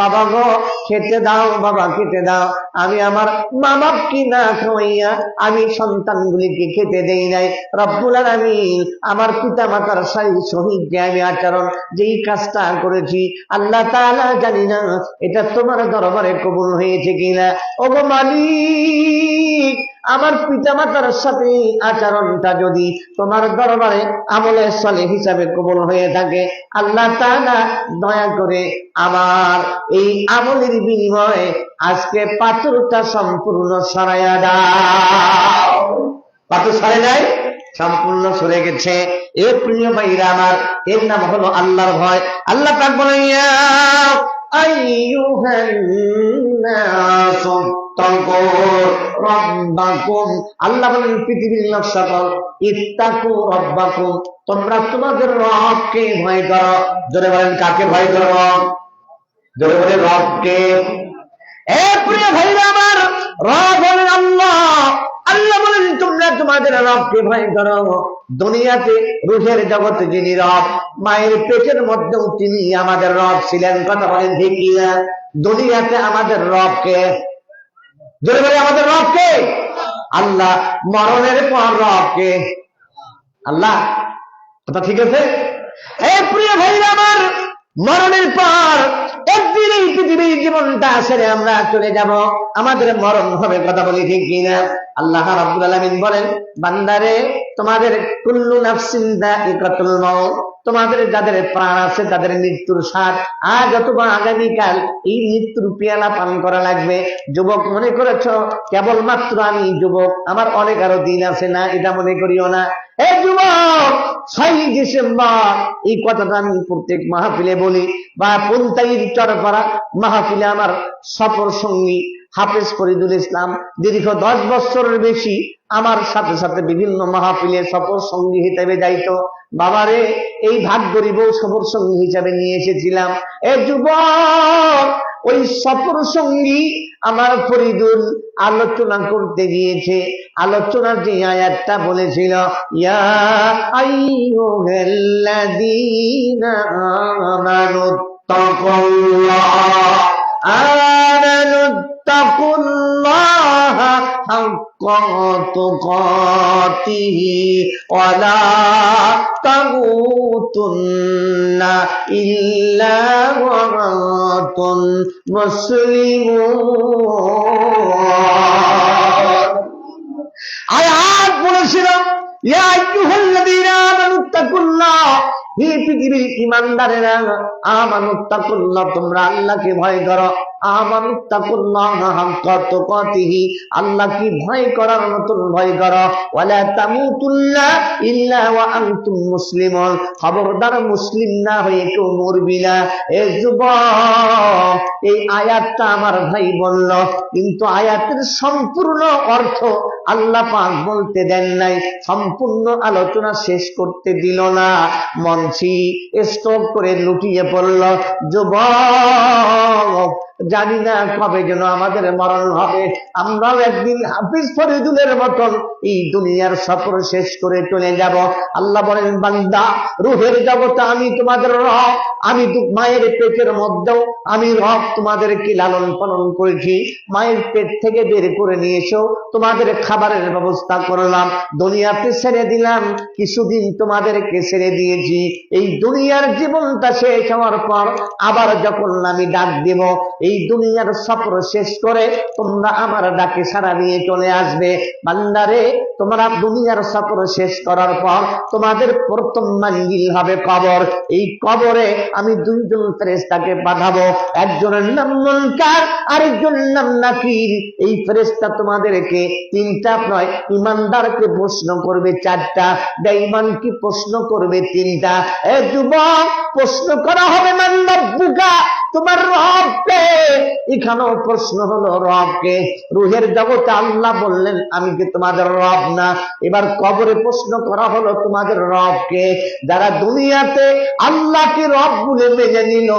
বাবা গো খেতে দাও, বাবা খেতে দাও। আমি আমার মা বাপকে না খাওয়াইয়া আমি সন্তানগুলিকে খেতে দেই নাই। রব্বুল আলামিন আমার পিতা মাতার সহিত যে আমি আচরণ, যেই কাজটা করেছি, আল্লাহ তাআলা জানি না এটা তোমার দরবারে কবুল হয়েছে কিনা। ওগো মালিক, আমার পিতা মাতার সাথে আচরণটা যদি তোমার দরবারে আমলে সালেহ হিসাবে কবুল হয়ে থাকে, আল্লাহ তাআলা দয়া করে আমার এই আমলের বিনিময়ে আজকে পাথরটা সম্পূর্ণ সরাইয়া দাও। পাথর সরে যায়, সম্পূর্ণ সরে গেছে। এ প্রিয় ভাইরা আমার, এর নাম হলো আল্লাহর ভয়। আল্লাহ পাক বলেন, ইয়া আইয়ুহান নাস তাকু রাব্বাকুম, আল্লাহ বলেন পৃথিবীর লোক সকল, ইত্তাকু রাব্বাকুম, তোমরা তোমাদের রবকে ভয় করো। জোরে বলেন, কাকে ভয় করো? জোরে বলেন, রবকে। এ প্রিয় ভাইরা আমার, রব হলেন আল্লাহ। আল্লাহ বলেন তোমরা তোমাদের রবকে ভয় করো। দুনিয়াতে রূহের জগতে যিনি রব, মায়ের পেটের মধ্যেও তিনি আমাদের রব ছিলেন। কথা বলেন ঠিক কিনা? দুনিয়াতে আমাদের রবকে, জোরে বলে আমাদের রবকে আল্লাহ। মরণের পর রবকে আল্লাহ। কথা ঠিক আছে? এই প্রিয় ভাইরা আমার, মরণের পর একদিন এই পৃথিবীর জীবনটা ছেড়ে আমরা চলে যাব, আমাদের মরণ হবে। কথা বলি ঠিক কিনা? আল্লাহ রাব্বুল আলামিন বলেন, বান্দারে তোমাদের কুল্লু নাফসিন যায়িকাতুল মাউত, তোমাদের যাদের প্রাণ আছে তাদের মৃত্যুর স্বাদ আজ অথবা আগামীকাল এই মৃত্যুর পেয়ালা পান করা লাগবে। যুবক মনে করেছ কেবলমাত্র আমি যুবক, আমার অনেক আরো দিন আছে না, এটা মনে করিও না। এই যুবক, 6 ডিসেম্বর এই কথাটা আমি প্রত্যেক মাহফিলে বলি, বা পন্থাইর চরপাড়া মাহফিলে আমার সফর সঙ্গী হাফেজ ফরিদুল ইসলাম দীর্ঘ 10 বছরের বেশি আমার সাথে সাথে বিভিন্ন মাহফিলে সফর সঙ্গী হিসেবে যাইতো। বাবারে, এই ভাগ্যরী বউ সফর সঙ্গী হিসাবে নিয়ে এসেছিলাম। এ যুবক, ওই সফর সঙ্গী আমার ফরিদুল আলোচনা করতে গিয়েছে, আলোচনার যে আয়াতটা বলেছিল, ইয়া আইয়ুহাল্লাযীনা আমানু তাকুল্লাহা হাক্কা তুকাতিহি ওয়া লা তামুতুন্না ইল্লা ওয়া আনতুম মুসলিমুন। আয়াত বলেছিলাম, ইয়া আইয়ুহাল্লাযীনা আমানু তাকুল্লাহ, হে পৃথিবীর ঈমানদারেরা, আমানু তাকুল্লাহ, তোমরা আল্লাহকে ভয় করো। আমানু তাকুল্লাহ হাক্কা তুকাতিহি, আল্লাহকে ভয় করার মতন ভয় করো। ওয়ালা তামুতুন্না ইল্লা ওয়া আনতুম মুসলিমুন, খবরদার মুসলিম না হয়ে কেউ মরবি না। এ যুবক, এই আয়াতটা আমার ভাই বলল, কিন্তু আয়াতের সম্পূর্ণ অর্থ আল্লাহ পাক বলতে দেন নাই, সম্পূর্ণ আলোচনা শেষ করতে দিল না। মঞ্চি স্টপ করে লুটিয়ে পড়ল। যুবক, জানি না কবে যেন আমাদের মরণ হবে, আমরাও একদিন হাফিজ ফরিদুলের মতন এই দুনিয়ার সফর শেষ করে চলে যাব। আল্লাহ বলেন, বান্দা, রূহের জগতে আমি তোমাদের রব, আমি মায়ের পেটের মধ্যেও আমি রব, তোমাদেরকে লালন পালন করেছি, মায়ের পেট থেকে বের করে নিয়ে এসো, তোমাদের খাবারের ব্যবস্থা করলাম, দুনিয়াতে ছেড়ে দিলাম, কিছুদিন তোমাদেরকে ছেড়ে দিয়েছি। এই দুনিয়ার জীবনটা শেষ হওয়ার পর আবার যখন আমি ডাক দেব, এই দুনিয়ার সফর শেষ করে তোমরা আমার ডাকে সাড়া দিয়ে চলে আসবে। বান্দারে, তোমরা দুনিয়ার সফর শেষ করার পর তোমাদের প্রথম মানজিল হবে কবর। এই কবরে আমি 2 জন ফেরেশতাকে পাঠাবো, একজনের নাম মুনকার, আরেকজনের নাম নাকির। এই ফেরেশতা তোমাদেরকে 3টা নয়, ঈমানদারকে প্রশ্ন করবে 4টা, বেঈমানকে প্রশ্ন করবে 3টা। এ যুবক, প্রশ্ন করা হবে মান রাব্বুকা, তোমার রবকে। এখানেও প্রশ্ন হলো রবকে। রূহের জগতে আল্লাহ বললেন আমি কি তোমাদের রব না? এবার কবরে প্রশ্ন করা হলো তোমাদের রবকে। যারা দুনিয়াতে আল্লাহকে রব বলে মেনে নিল,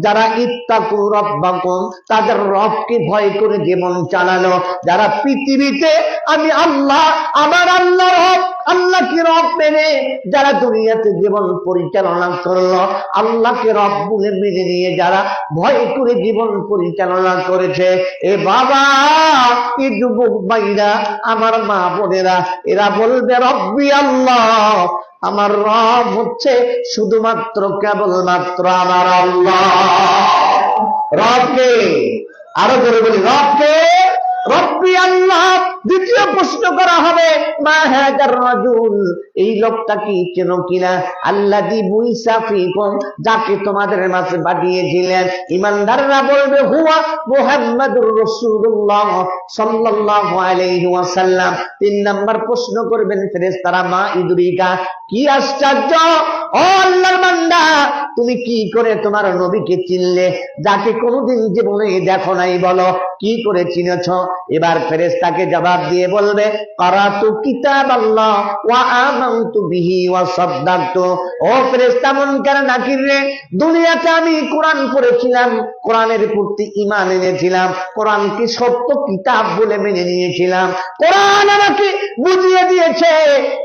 যারা ইত্তাকু রাব্বাকুম, তাদের রবকে ভয় করে জীবন চালালো, যারা পৃথিবীতে আমি আল্লাহ, আমার আল্লাহ রব, আল্লাহকে রব মেনে যারা দুনিয়াতে জীবন পরিচালনা করলো, আল্লাহকে রব বলে মেনে নিয়ে যারা ভয় করে জীবন পরিচালনা করেছে, এ বাবা, এ যুবক ভাইরা, আমার মা বোনেরা, এরা বলবে রব্বি আল্লাহ, আমার রব হচ্ছে শুধুমাত্র কেবলমাত্র আমার আল্লাহ। রবকে, আরো করে বলি, রবকে, রব্বি আল্লাহ। দ্বিতীয় প্রশ্ন করা হবে, মা হাযার রাজুল, এই লোকটা কি চেনো কিনা? আল্লাযী বুইসা ফীকুম, যাকে তোমাদের মাঝে পাঠিয়েছিলেন। ঈমানদাররা বলবে হুয়া মুহাম্মাদুর রাসূলুল্লাহ সাল্লাল্লাহু আলাইহি ওয়াসাল্লাম। তিন নাম্বার প্রশ্ন করবেন ফেরেশতারা, মা ইদরিকা, কি আশ্চর্য, ও আল্লাহর বান্দা, তুমি কি করে তোমার নবীকে চিনলে, যাকে কোনোদিন জীবনে দেখো নাই? বলো কি করে চিনেছ? এবার ফেরেশতাকে জবাব দিয়ে বলবে, কারাতু কিতাবাল্লাহ ওয়া আমানতু বিহি ওয়া সাদ্দাকতু। ও ফেরেশতা মুনকার নাকির রে, দুনিয়াতে আমি কোরআন পড়েছিলাম, কোরআনের প্রতি ঈমান এনেছিলাম, কোরআনকে সত্য কিতাব বলে মেনে নিয়েছিলাম। কোরআন আমাকে বুঝিয়ে দিয়েছে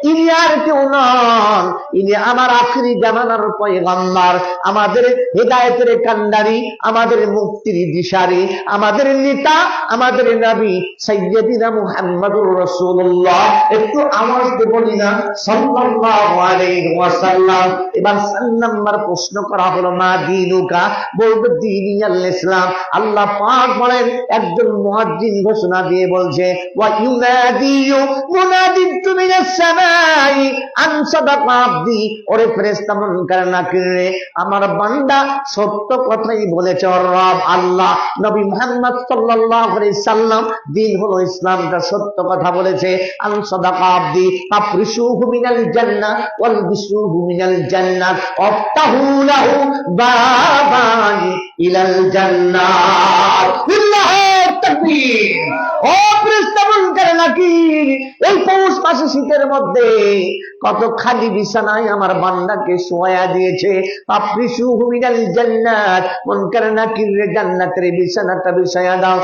ইনি আর কেউ নন, ইনি আমার আখিরি জামানার পয়গম্বর, আমাদের হেদায়েতের কান্ডারি, আমাদের মুক্তির দিশারি, আমাদের নেতা, আমাদের নবী সাইয়্যিদিনা মুহাম্মাদুর রাসূলুল্লাহ। একটু আওয়াজ দিয়ে বলি না, সাল্লাল্লাহু আলাইহি ওয়াসাল্লাম। এবার 4 নাম্বার প্রশ্ন করা হলো, মা দীনুকা, বলবে দ্বীন আল ইসলাম। আল্লাহ পাক বলেন, একজন মুয়াজ্জিন ঘোষণা দিয়ে বলছে, ওয়া ইউনাদিয়ু মুনাদিতু মিনাস সামাই আন সাদাকা আবদি। ওরে ফেরেশতা মুনকার নাকির রে, আমার বান্দা সত্য কথাই বলেছে, ওর রব আল্লাহ, নবী মুহাম্মদ সাল্লাল্লাহু আলাইহি সাল্লাম, দ্বীন হলো ইসলামটা সত্য কথা বলেছে। আন সাদাকা আবদি ফাফরিশুহু মিনাল জান্নাহ ওয়াল বিসুহু মিনাল জান্নাত আফতাহু লাহু বাবানি ইলাল জান্নাত। বিল্লাহি তাকবীর। ও ফেরেশতা মুনকার নাকির, এই পৌষ মাসে শীতের মধ্যে কত খালি বিছানায় আমার বান্দাকে শোয়া দিয়েছে। ফাফরিশুহু মিনাল জান্নাত, মুনকার নাকির রে, জান্নাতের বিছানাটা বিছায়া দাও।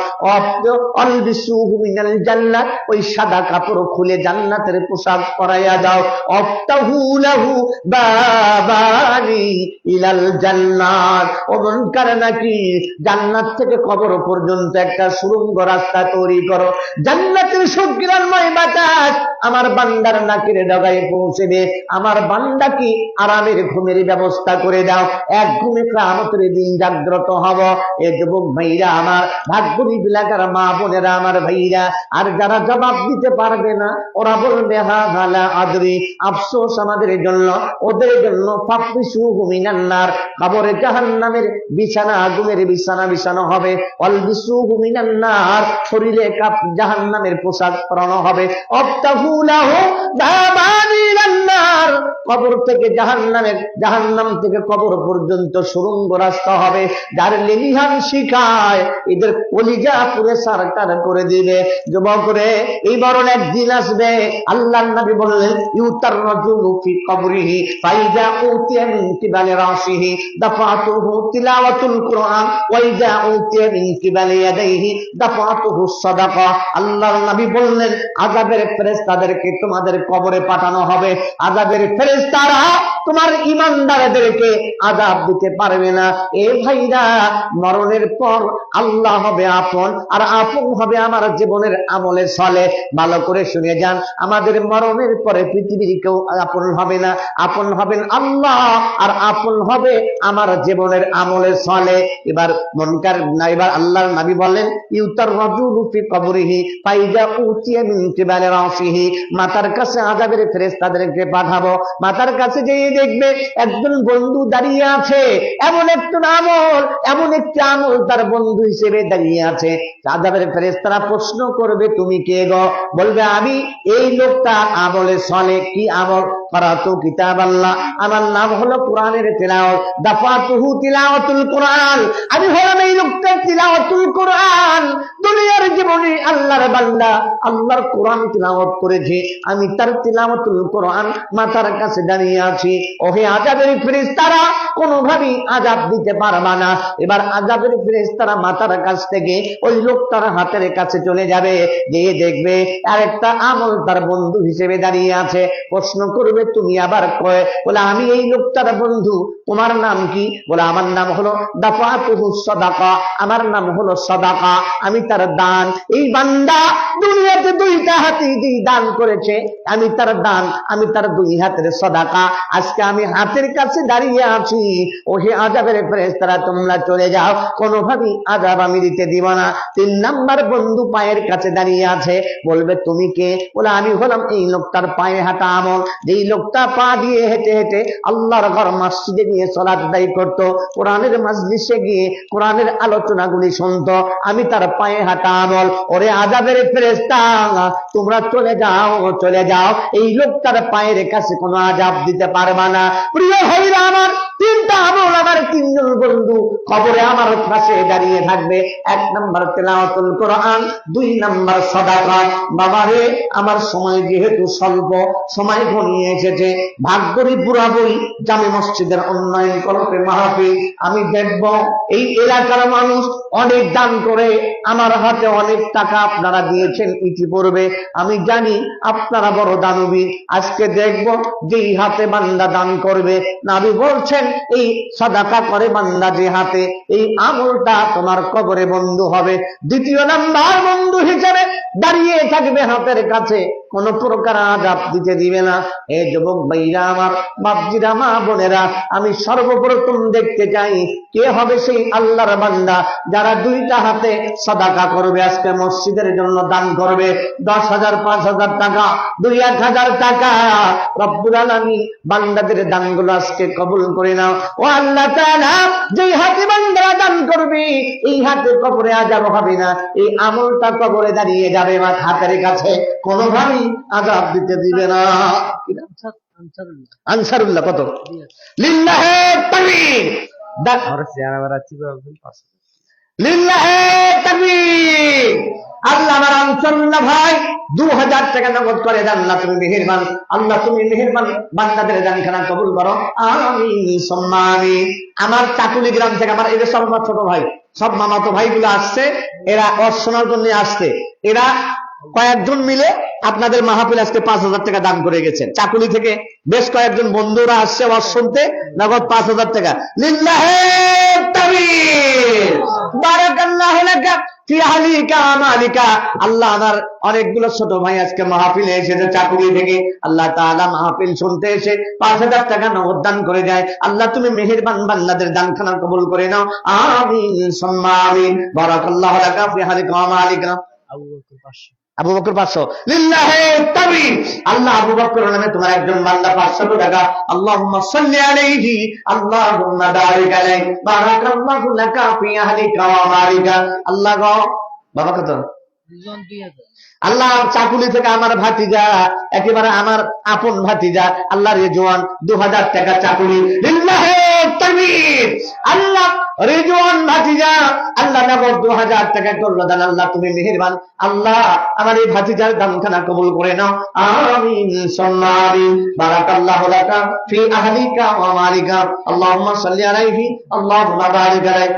আল বিসুহু মিনাল জান্নাত, ওই সাদা কাপড় খুলে জান্নাতের পোশাক পরাইয়া দাও। আফতাহু লাহু বাবানি ইলাল জান্নাত। ও মুনকার নাকির, জান্নাত থেকে কবর পর্যন্ত একটা সুড়ঙ্গ রাস্তা তৈরি করো, জান্নাতের সুগ্রাণময় বাতাস আমার বান্দার নাকের ডগায় পৌঁছেবে। আমার বান্দা কি আরামের ঘুমের ব্যবস্থা করে দাও, এক ঘুমে কিয়ামতের দিন জাগ্রত হব। এ যুবক ভাইরা আমার, ভাগ্যরী বিলাকার মা বোনেরা আমার ভাইরা, আর যারা জবাব দিতে পারবে না ওরা বলবে হা হালা আদরি, আফসোস আমাদের জন্য, ওদের জন্য। ফাফরিশুহু মিনান নার, কবরে জাহান্নামের বিছানা, আগুনের বিছানা বিছানো হবে। ওয়াল বিসুহু মিনান নার, শরীরে জাহান্নামের পোশাক পরানো হবে। আফতাহু লাহু বাবানি ইলান নার, কবর থেকে জাহান্নামের, জাহান্নাম থেকে কবর পর্যন্ত সুড়ঙ্গ রাস্তা হবে। যার লেলিহান শিখায় এদের কলিজা পুরে সারকার করে দিবে। যুবক রে, এই বরণ একদিন আসবে, আল্লাহর নবী বললেন, ইউতার রাজুলু ফি কবরিহি ফাইজা উতিয়া মিন কিবালি রাসিহি দাফাতুহু তিলাওয়াতুল কুরআন ওয়া ইজা উতিয়া মিন কিবালি ইয়াদাইহি দাফাতুহু সাদাকা। আল্লাহর নবী বললেন, আযাবের ফেরেশতাদেরকে তোমাদের কবরে পাঠানো হবে। আযাবের ফেরেশতারা তোমার ঈমানদারদেরকে আযাব দিতে পারবে না। এ ভাইরা, মরণের পর আল্লাহ হবে আপন, আর আপন হবে আমার জীবনের আমলের ছলে। ভালো করে শুনে যান, আমাদের মরণের পরে পৃথিবীর কেউ আপন হবে না, আপন হবেন আল্লাহ, আর আপন হবে আমার জীবনের আমলের ছলে। এবার মুনকার না, এবার আল্লাহর নবী বলেন, ইউতার রাজুলু ফি কবরিহি ফাইজা উতিয়া মিন কিবালি রাসিহি, মাথার কাছে আযাবের ফেরেশতাদেরকে পাঠাবো। মাথার কাছে যেয়ে দেখবে একজন বন্ধু দাঁড়িয়ে আছে, এমন একটা আমল, এমন একটি আমল তার বন্ধু হিসেবে দাঁড়িয়ে আছে। আযাবের ফেরেশতারা প্রশ্ন করবে, তুমি কে গো? বলবে, আমি এই লোকটা আমলে চলে। কি আমল? কারাতু কিতাবাল্লাহ, আমার নাম হলো কোরআনের তিলাওয়াত, দাফাতুহু তিলাওয়াতুল কোরআন, আমি হলাম এই লোকটার তিলাওয়াতুল কোরআন। দুনিয়ার জীবনে আল্লাহর বান্দা আল্লাহর কোরআন তিলাওয়াত করেছে, আমি তার তিলাওয়াতুল কোরআন মাথার কাছে দাঁড়িয়ে আছি। ওহে আযাবের ফেরেশতারা, কোনোভাবেই আযাব দিতে পারবা না। এবার আযাবের ফেরেশতারা মাথার কাছ থেকে ওই লোকটার হাতের কাছে চলে যাবে, গিয়ে দেখবে আরেকটা আমল তার বন্ধু হিসেবে দাঁড়িয়ে আছে। প্রশ্ন করবে, তুমি আবার কয়? বলে আমি এই লোকটার বন্ধু। তোমার নাম কি? বলে আমার নাম হলো দাফাতুহু সাদাকা, আমার নাম হলো সাদাকা, আমি তার দান। এই বান্দা দুনিয়াতে দুইটা হাতি দিয়ে দান করেছে, আমি তার দান, আমি তার দুই হাতের সাদাকা। আজকে আমি হাতের কাছে দাঁড়িয়ে আছি। ওহে আযাবের ফেরেশতারা, তোমরা চলে যাও, কোনোভাবেই আযাব আমি দিতে দিব না। 3 নাম্বার বন্ধু পায়ের কাছে দাঁড়িয়ে আছে, বলবে তুমি কে? বলে আমি হলাম এই লোকটার পায়ে হাঁটা আমল, যেই লোকটা পা দিয়ে হেঁটে হেঁটে আল্লাহর ঘর মসজিদে গিয়ে সালাত আদায় করতো, কোরআনের মাজলিসে গিয়ে কোরআনের আলোচনাগুলি শুনতো, আমি তার পায়ে হাঁটা আমল। ওরে আযাবের ফেরেশতা, তোমরা চলে যাও, চলে যাও, এই লোকটার পায়ের কাছে কোনো আযাব দিতে পারবা না। প্রিয় ভাইরা আমার, 3টা আমল আমার 3 জন বন্ধু কবরে আমার পাশে দাঁড়িয়ে থাকবে। 1 নাম্বার তিলাওয়াতুল কোরআন, 2 নাম্বার সাদাকা। বাবারে, আমার সময় যেহেতু স্বল্প, সময় ঘনিয়ে এসেছে, ভাগ্যরি পুরাবই জামে মসজিদের উন্নয়ন কল্পে মাহফিল। আমি দেখব এই এলাকার মানুষ অনেক দান করে, আমার হাতে অনেক টাকা আপনারা দিয়েছেন ইতিপূর্বে, আমি জানি আপনারা বড় দানবী। আজকে দেখব যেই হাতে বান্দা দান করবে, নবী বলছেন এই সাদাকা করে বান্দা যে হাতে, এই আমলটা তোমার কবরে বন্ধু হবে। 2 নাম্বার বন্ধু হিসেবে দাঁড়িয়ে থাকবে হাতের কাছে, কোন প্রকার আযাব দিতে দিবে না। এই যুবক ভাইরা আমার, বাপজিরা, মা বোনেরা, আমি সর্বপ্রথম দেখতে চাই কে হবে সেই আল্লাহর বান্দা যারা 2টা হাতে সাদাকা করবে, আজকে মসজিদের জন্য দান করবে। 10,000, 5,000 টাকা, 2-1,000 টাকা। রব্বুল আলামিন বান্দাদের দানগুলো আজকে কবুল করে নাও। ও আল্লাহ তাআলা, যেই হাতে বান্দারা দান করবে, এই হাতে কবরে আযাব হবে না, এই আমলটা কবরে দাঁড়িয়ে যাবে আমার হাতের কাছে, কোনোভাবেই আযাব দিতে দিবে না। আনসারুল্লাহ কত? লিল্লাহে তাকবীর। লিল্লাহে তাকবীর। আল্লাহ আমার আনসারুল্লাহ ভাই 2,000 টাকা নগদ করে দেন। আল্লাহ তুমি মেহেরবান, আল্লাহ তুমি মেহেরবান, বান্দাদের দানখানা কবুল করো, আমিন সুম্মা আমিন। আমার চাকুলি গ্রাম থেকে আমার এদের সব আমার ছোট ভাই, সব মামাতো ভাইগুলো আসছে, এরা অর্চনার জন্য আসছে। এরা কয়েকজন মিলে আপনাদের মাহফিল আজকে 5,000 টাকা দান করে গেছেন। চাকুলি থেকে বেশ কয়েকজন বন্ধুরা আসছে ওয়াজ শুনতে, নগদ 5,000 টাকা। লিল্লাহে তাকবীর। বারাকাল্লাহু লাকা ফি আহলিকা ওয়া মালিকা। আল্লাহ আমার অনেকগুলো ছোট ভাই আজকে মাহফিলে এসেছে চাকুলি থেকে, আল্লাহ তাআলা মাহফিল শুনতে এসে 5,000 টাকা নগদ দান করে যায়। আল্লাহ তুমি মেহেরবান, বান্দাদের দানখানা কবুল করে নাও, আমিন সুম্মা আমিন। বারাকাল্লাহু লাকা ফি আহলিকা ওয়া মালিকা। আবু বকর 500। লিল্লাহে তাকবীর। আল্লাহ আবু বকর নামে তোমার একজন বান্দা 500 টাকা। আল্লাহুম্মা সাল্লি আলাইহি, আল্লাহুম্মা বারিক আলাইহি, বারাকাল্লাহু লাকা ফি আহলিকা ওয়া মালিকা। আল্লাহ গো, বাবা কত? আল্লাহ চাকুলি থেকে আমার ভাতিজা, একেবারে আমার আপন ভাতিজা, আল্লাহ রেজওয়ান 2,000 টাকা চাকুলি। লিল্লাহে তাকবীর। আল্লাহ রেজওয়ান ভাতিজা, আল্লাহ নগদ 2,000 টাকা করলো দান। আল্লাহ তুমি মেহেরবান, আল্লাহ আমার এই ভাতিজার দানখানা কবুল করে নাও, আমিন সুম্মা আমিন। বারাকাল্লাহু লাকা ফি আহলিকা ওয়া মালিকা। আল্লাহুম্মা সাল্লি আলাইহি, আল্লাহুম্মা বারিক আলাইহি।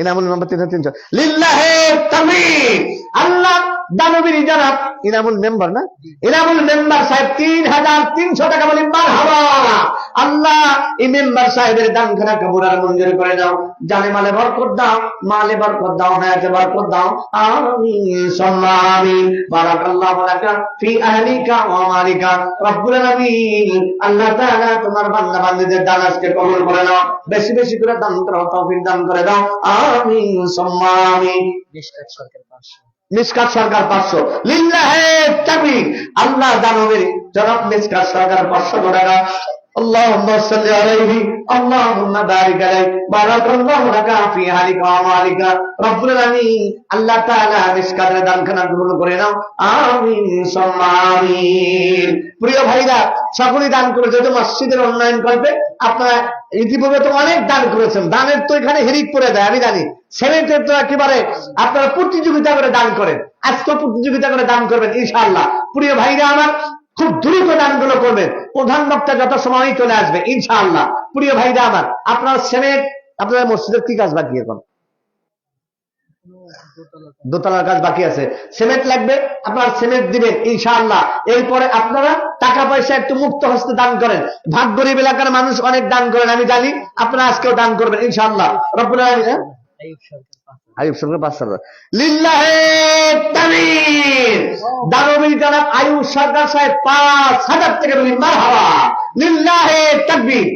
ইনামুল মেম্বার 3,300। লিল্লাহে তাকবীর। আল্লাহ দানবীর জনাব ইনামুল মেম্বার না, ইনামুল মেম্বার সাহেব 3,300 টাকা বলি মারহাবা। আল্লাহ এই মেম্বার সাহেবের দানখানা কবুল আর মঞ্জুর করে দাও, জানে মালে বরকত দাও, মালে বরকত দাও, হায়াতে বরকত দাও, আমিন সুম্মা আমিন। বারাকাল্লাহু লাকা ফি আহলিকা ওয়া মালিকা। রব্বুল আলামিন আল্লাহ তাআলা তোমার বান্দা বান্দীদের দান আজকে কবুল করে নাও, বেশি বেশি করে দান করো, তৌফিক দান করে দাও, আমিন সুম্মা আমিন। মিশকাত সরকার 500। মিশকাত সরকার 500। লিল্লাহে তাকবীর। আল্লাহ দানবীর জনাব মিশকাত সরকার 500 টাকা। اللهم صل عليه اللهم بارك عليه بارك الله لك في حالك ومالك رب العالمين আল্লাহ তাআলা মিসকাতের দানখানা গ্রহণ করে নাও আমিন সুম্মা আমিন। প্রিয় ভাইরা, সকলেই দান করে যেহেতু মসজিদের উন্নয়ন করবে। আপনারা ইতিপূর্বে তো অনেক দান করেছেন, দানের তো এখানে হিরিক পড়ে যায় আমি জানি। সেনেটের তো একেবারে আপনারা প্রতিযোগিতা করে দান করেন, আজকে প্রতিযোগিতা করে দান করবেন ইনশাআল্লাহ। প্রিয় ভাইরা আমার, খুব দ্রুত দানগুলো করবেন, প্রধান বক্তা যত সময় চলে আসবে ইনশাআল্লাহ। প্রিয় ভাইরা আমার, আপনার সেনেট, আপনার মসজিদের কি কাজ বাকি? এখন দোতলার কাজ বাকি আছে, সিমেন্ট লাগবে, আপনার সিমেন্ট দিবেন ইনশাআল্লাহ। এরপরে আপনারা টাকা পয়সা একটু মুক্ত হস্তে দান করেন। ভাগ গরিব এলাকার মানুষ অনেক দান করেন আমি জানি, আপনারা আজকেও দান করবেন ইনশাআল্লাহ রব্বুল আলামিন। আইয়ুব সরকার 500 লিল্লাহে তাকবীর। দানবীর জনাব আইয়ুব সরকার সাহেব 5000 টাকা বলি মারহাবা লিল্লাহে তাকবীর।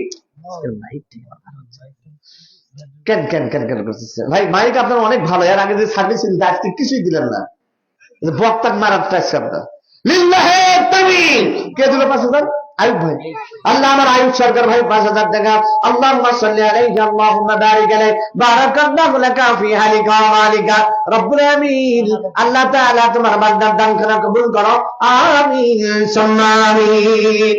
কেন কেন কেন কেন করতেছেন ভাই? মাইক আপনার অনেক ভালো, এর আগে যে সার্ভিস আজকে কিছুই দিলেন না, বক্তাক মারার চেষ্টা আপনার। লিল্লাহে তাকবীর। কে দিল 5000? আইয়ুব ভাই। আল্লাহ আমার আইয়ুব সরকার ভাই 5000 টাকা। আল্লাহুম্মা সাল্লি আলাইহি আল্লাহুম্মা বারিক আলাইহি বারাকাল্লাহু লাকা ফি হালিকা ওয়া মালিকা রব্বুল আমিন। আল্লাহ তাআলা তোমার বান্দার দানখানা কবুল করো আমিন সুম্মা আমিন।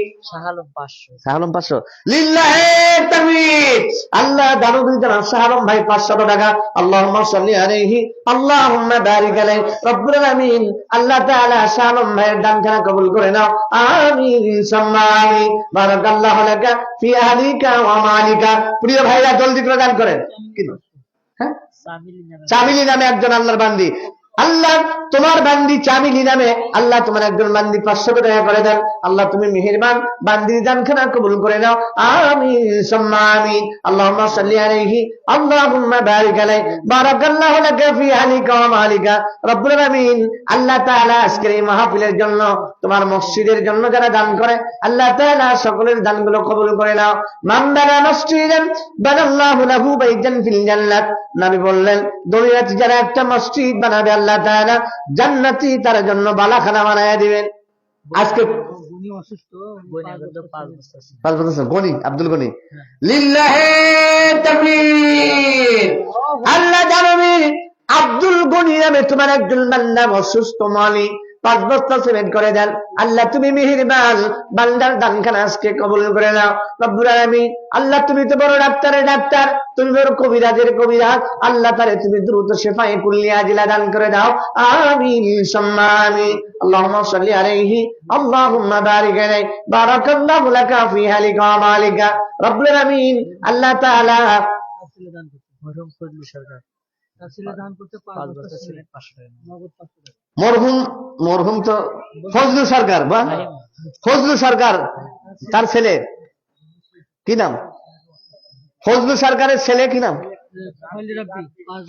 শাহালম 500 লিল্লাহে তাকবীর। আল্লাহ দানবীর জনাব শাহালম ভাই 500 টাকা। আল্লাহুম্মা সাল্লি আলাইহি আল্লাহুম্মা বারিক আলাইহি রব্বুল আমিন। আল্লাহ তাআলা শাহালম ভাইয়ের দানখানা কবুল করে নাও আমিন সুম্মা আমিন। বারাকাল্লাহু লাকা ফি আহলিকা ওয়া মালিকা। প্রিয় ভাইরা জলদি করে দান করেন। কি হ্যাঁ, চামিলি নামে একজন আল্লাহর বান্দি। আল্লাহ তোমার বান্দি চামিলি নামে, আল্লাহ তোমার একজন বান্দি 500 টাকা করে দেন। আল্লাহ তুমি মেহেরবান, বান্দির দানখানা কবুল করে নাও আমিন সুম্মা আমিন। আল্লাহুম্মা সাল্লি আলাইহি আল্লাহুম্মা বারিক আলাইহি বারাকাল্লাহু লাকা ফি আহলিকা ওয়া মালিকা রব্বুল আমিন। আল্লাহ তাআলা আজকের এই মাহফিলের জন্য, তোমার মসজিদের জন্য যারা দান করে, আল্লাহ তাআলা সকলের দানগুলো কবুল করে নাও। মান বানা মসজিদান বানাল্লাহু লাহু বাইতান ফিল জান্নাত। নবী বললেন, দুনিয়াতে যারা একটা মসজিদ বানাবে আল্লাহ তাআলা জান্নাতি তার জন্য বালাখানা বানায়া দিবেন। আজকে গনি আব্দুল গনি লিল্লাহে তাকবীর। আল্লাহ জানবি আব্দুল গনি নামে তোমার একজন বান্দা অসুস্থ, মালিক 5 বস্তা সিমেন্ট করে দেন। আল্লাহ তুমি মেহেরবান, বান্দার দানখানা আজকে কবুল করে নাও রব্বুল আলামিন। আল্লাহ তুমি তো বড় ডাক্তারের ডাক্তার, তুমি বড় কবিরাজের কবিরাজ। আল্লাহ তারে তুমি দ্রুত শিফায়ে কুল্লিয়া আজিলা দান করে দাও আমিন সুম্মা আমিন। আল্লাহুম্মা সাল্লি আলাইহি আল্লাহুম্মা বারিক আলাইহি বারাকাল্লাহু লাকা ফি হালিকা ওয়া মালিকা রব্বুল আলামিন। আল্লাহ তাআলা মরহুম তো ফজলু সরকার, বা ফজলু সরকার তার ছেলে কি নাম? ফজলু সরকারের ছেলে কি নাম?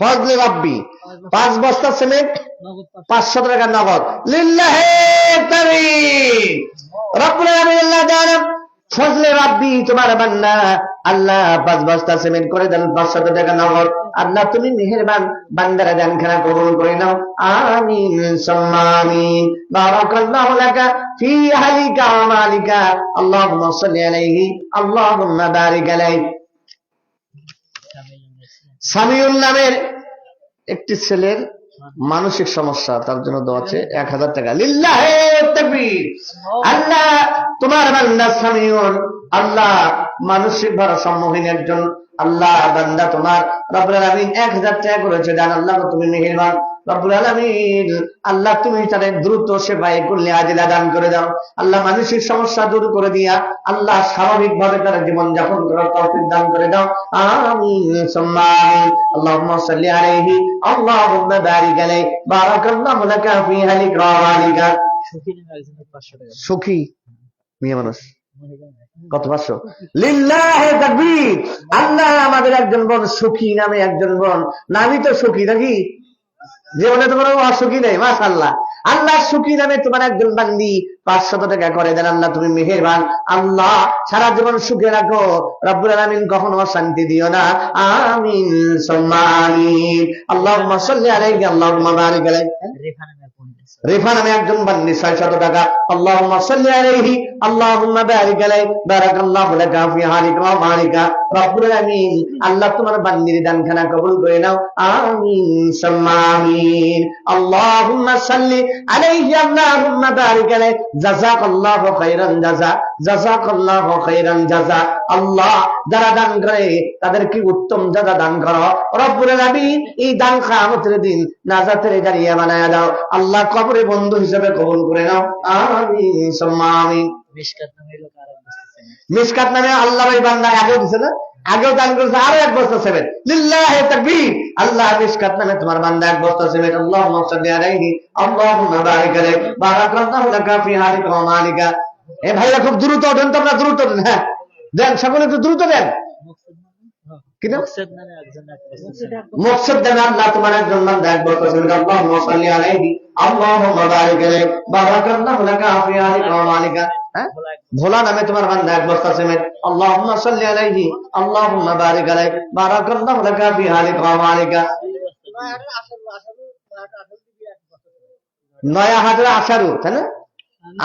ফজলে রাব্বি। 5 বস্তা সিমেন্ট 500 টাকা নগদ লিল্লাহে তাকবীর রব্বুল আলামিন। আল্লাহ তাআলা ফজলে রাব্বি তোমার বান্দা, আল্লাহ 5 বস্তা সিমেন্ট করে দেন 500 টাকা নগদ। আল্লাহ তুমি মেহেরবান, বান্দার দানখানা কবুল করে নাও আমিন সুম্মা আমিন। বারাকাল্লাহু লাকা ফি আহলিকা ওয়া মালিকা আল্লাহুম্মা সাল্লি আলাইহি আল্লাহুম্মা বারিক আলাইহি। সামিউল নামের একটি ছেলের মানসিক সমস্যা, তার জন্য দোয়া আছে 1000 টাকা লিল্লাহে তাকবীর। আল্লাহ তোমার বান্দা সামিউল, আল্লাহ মানসিক ভারসাম্যহীন একজন আল্লাহ বান্দা তোমার রব্বুল আলামিন 1000 টাকা করেছে দান। আল্লাহ তুমি মেহেরবান রব্বুল আলামিন, আল্লাহ তুমি তাদের দ্রুত সেবায় করলে আজিলা দান করে দাও। আল্লাহ মানসিক সমস্যা দূর করে দিয়া আল্লাহ স্বাভাবিকভাবে তার জীবন যাপন করার তৌফিক দান করে দাও আমিন সুম্মা আমিন। আল্লাহুম্মা সাল্লি আলাইহি আল্লাহুম্মা বারিক আলাইহি বারাকাল্লাহু লাকা ফি হালিকা ওয়া মালিকা। সুখী মেয়ে মানুষ কত 500 লিল্লাহে তাকবীর। আল্লাহ আমাদের একজন বোন সুখী নামে একজন বোন, নামই তো সুখী নাকি, জীবনে তোমার অসুখী নেই মাশাআল্লাহ। আল্লাহ সুখী নামে তোমার একজন বান্দি 500 টাকা করে দেন। আল্লাহ তুমি মেহেরবান, আল্লাহ সারা জীবন সুখে রাখো রব্বুল আলামিন, কখনো শান্তি দিও না, আমিন সুম্মা আমিন। আল্লাহুম্মা সাল্লি আলাইহি আল্লাহুম্মা বারিক আলাইহি। রেফা নামে একজন বান্দি 600 টাকা, আল্লাহুম্মা সাল্লি আলাইহি আল্লাহুম্মা বারিক আলাইহি বারাকাল্লাহু লাকা ফি হালিকা ওয়া মালিকা। রব্বুল আলামিন আল্লাহ তোমার বান্দির দানখানা কবুল করে নাও, আমিন সুম্মা আমিন। আল্লাহুম্মা সাল্লি আলাইহি আল্লাহুম্মা বারিক আলাইহি জাযাকাল্লাহু খাইরান জাযা, জাযাকাল্লাহু খাইরান জাযা। আল্লাহ যারা দান করে তাদেরকে উত্তম জাযা দান করো রব্বুল আলামিন। এই দান কিয়ামতের দিন নাজাতের জারিয়া বানায়া দাও আল্লাহ, কবরে বন্ধু হিসেবে কবুল করে নাও, আমিন সুম্মা আমিন। মিশকাত নামে আল্লাহ ভাই বান্দা আগেও দিছে না, আগেও দান করেছে, আরো 1 বস্তা সিমেন্ট, লিল্লাহি তাকবীর। আল্লাহ মিশকাত নামে তোমার বান্দা 1 বস্তা সিমেন্ট, আল্লাহুম্মা সাল্লি আলাইহি আল্লাহুম্মা বারিক আলাইহি বারাকাল্লাহু লাকা ফি হালিকা ওয়া মালিকা। এ ভাইরা খুব দ্রুত দেন, তোমরা দ্রুত দেন, হ্যাঁ দেন, সকলে একটু দ্রুত দেন। মুকসিদ দেন, আল্লাহ তোমার একজন বান্দা 1 বস্তা সিমেন্ট, আল্লাহুম্মা সাল্লি আলাইহি আল্লাহুম্মা বারিক আলাইহি বারাকাল্লাহু লাকা ফি হালিকা ওয়া মালিকা। ভোলা নামে তোমার বান্দা 1 বস্তা সিমেন্ট, আল্লাহুম্মা সাল্লি আলাইহি আল্লাহুম্মা বারিক আলাইহি বারাকাল্লাহু লাকা ফি হালিকা ওয়া মালিকা। নয়া হাজার আশারু, তাই না?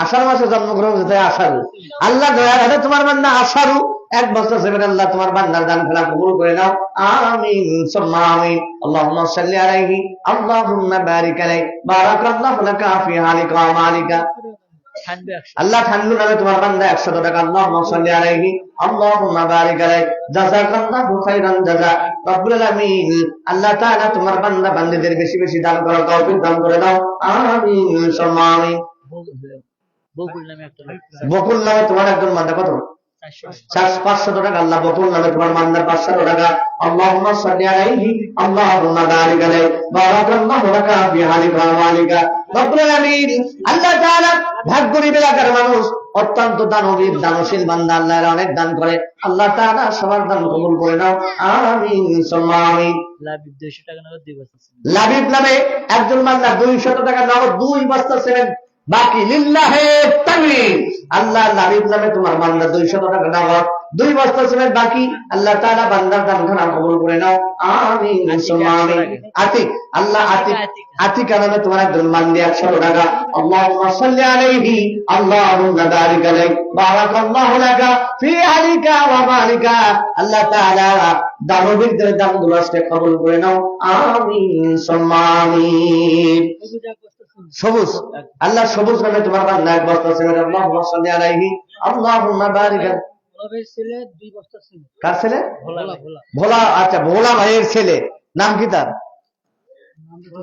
আষাঢ় মাসে জন্মগ্রহণ করতে আশারু। আল্লাহ নয়া হাজার তোমার বান্দা আশারু 1 বস্তা সিমেন্ট, আল্লাহ তোমার বান্দার দান খেলা কবুল করে নাও, আমিন সুম্মা আমিন। আল্লাহুম্মা সাল্লি আলাইহি আল্লাহুম্মা বারিক আলাইহি বারাকাল্লাহু লাকা ফি হালিকা ওয়া মালিকা। আল্লাহ ঠান্ডু নামে তোমার বান্দা 100 টাকা, আল্লাহুম্মা সাল্লি আলাইহি আল্লাহুম্মা বারিক আলাইহি জাযাকাল্লাহু খাইরান জাযা। রব্বুল আলামিন আল্লাহ তাআলা তোমার বান্দা বান্দীদের বেশি বেশি দান করার তৌফিক দান করে দাও, আমিন সুম্মা আমিন। বকুল নামে তোমার একজন বান্দা কত? 500 টাকা, আল্লাহ বকুল নামে তোমার বান্দা 500 টাকা, আল্লাহুম্মা সাল্লি আলাইহি আল্লাহুম্মা বারিক আলাইহি বারাকাল্লাহু লাকা ফি হালিকা ওয়া মালিকা। রব্বুল আলামিন আল্লাহ তাআলা ভাগ্যবান এলাকার মানুষ, অত্যন্ত দানবীর দানশীল বান্দা, আল্লাহর অনেক দান করে, আল্লাহ তাআলা সবার দান কবুল করে নাও, আমিন সুম্মা আমিন। লাবিব 200 টাকা নগদ 2 বস্তা সিমেন্ট, লাবিব নামে একজন বান্দা 200 টাকা নগদ 2 বস্তা সিমেন্ট বাকি, লিল্লাহি তাকবীর। আল্লাহ লাবিব নামে তোমার বান্দা 200 টাকা নগদ 2 বস্তা সিমেন্ট বাকি, আল্লাহ তাআলা বান্দার দানখানা কবুল করে নাও, আমিন সুম্মা আমিন। আতিক, আল্লাহ আতিক, আতিকা নামে তোমার একজন বান্দা 100 টাকা, আল্লাহুম্মা সাল্লি আলাইহি আল্লাহুম্মা বারিক আলাইহি বারাকাল্লাহু লাকা ফি হালিকা ওয়া মালিকা। আল্লাহ তাআলা দানবীরদের দানগুলো কবুল করে নাও, আমিন সুম্মা আমিন। সবুজ, আল্লাহ সবুজ নামে তোমার বান্দা 1 বস্তা সিমেন্ট, আল্লাহুম্মা সাল্লি আলাইহি আল্লাহুম্মা বারিক আলাইহি। ছেলে 2 বস্তা সিমেন্ট, কার ছেলে? ভোলা। আচ্ছা ভোলা ভাইয়ের ছেলে, নাম কি তার?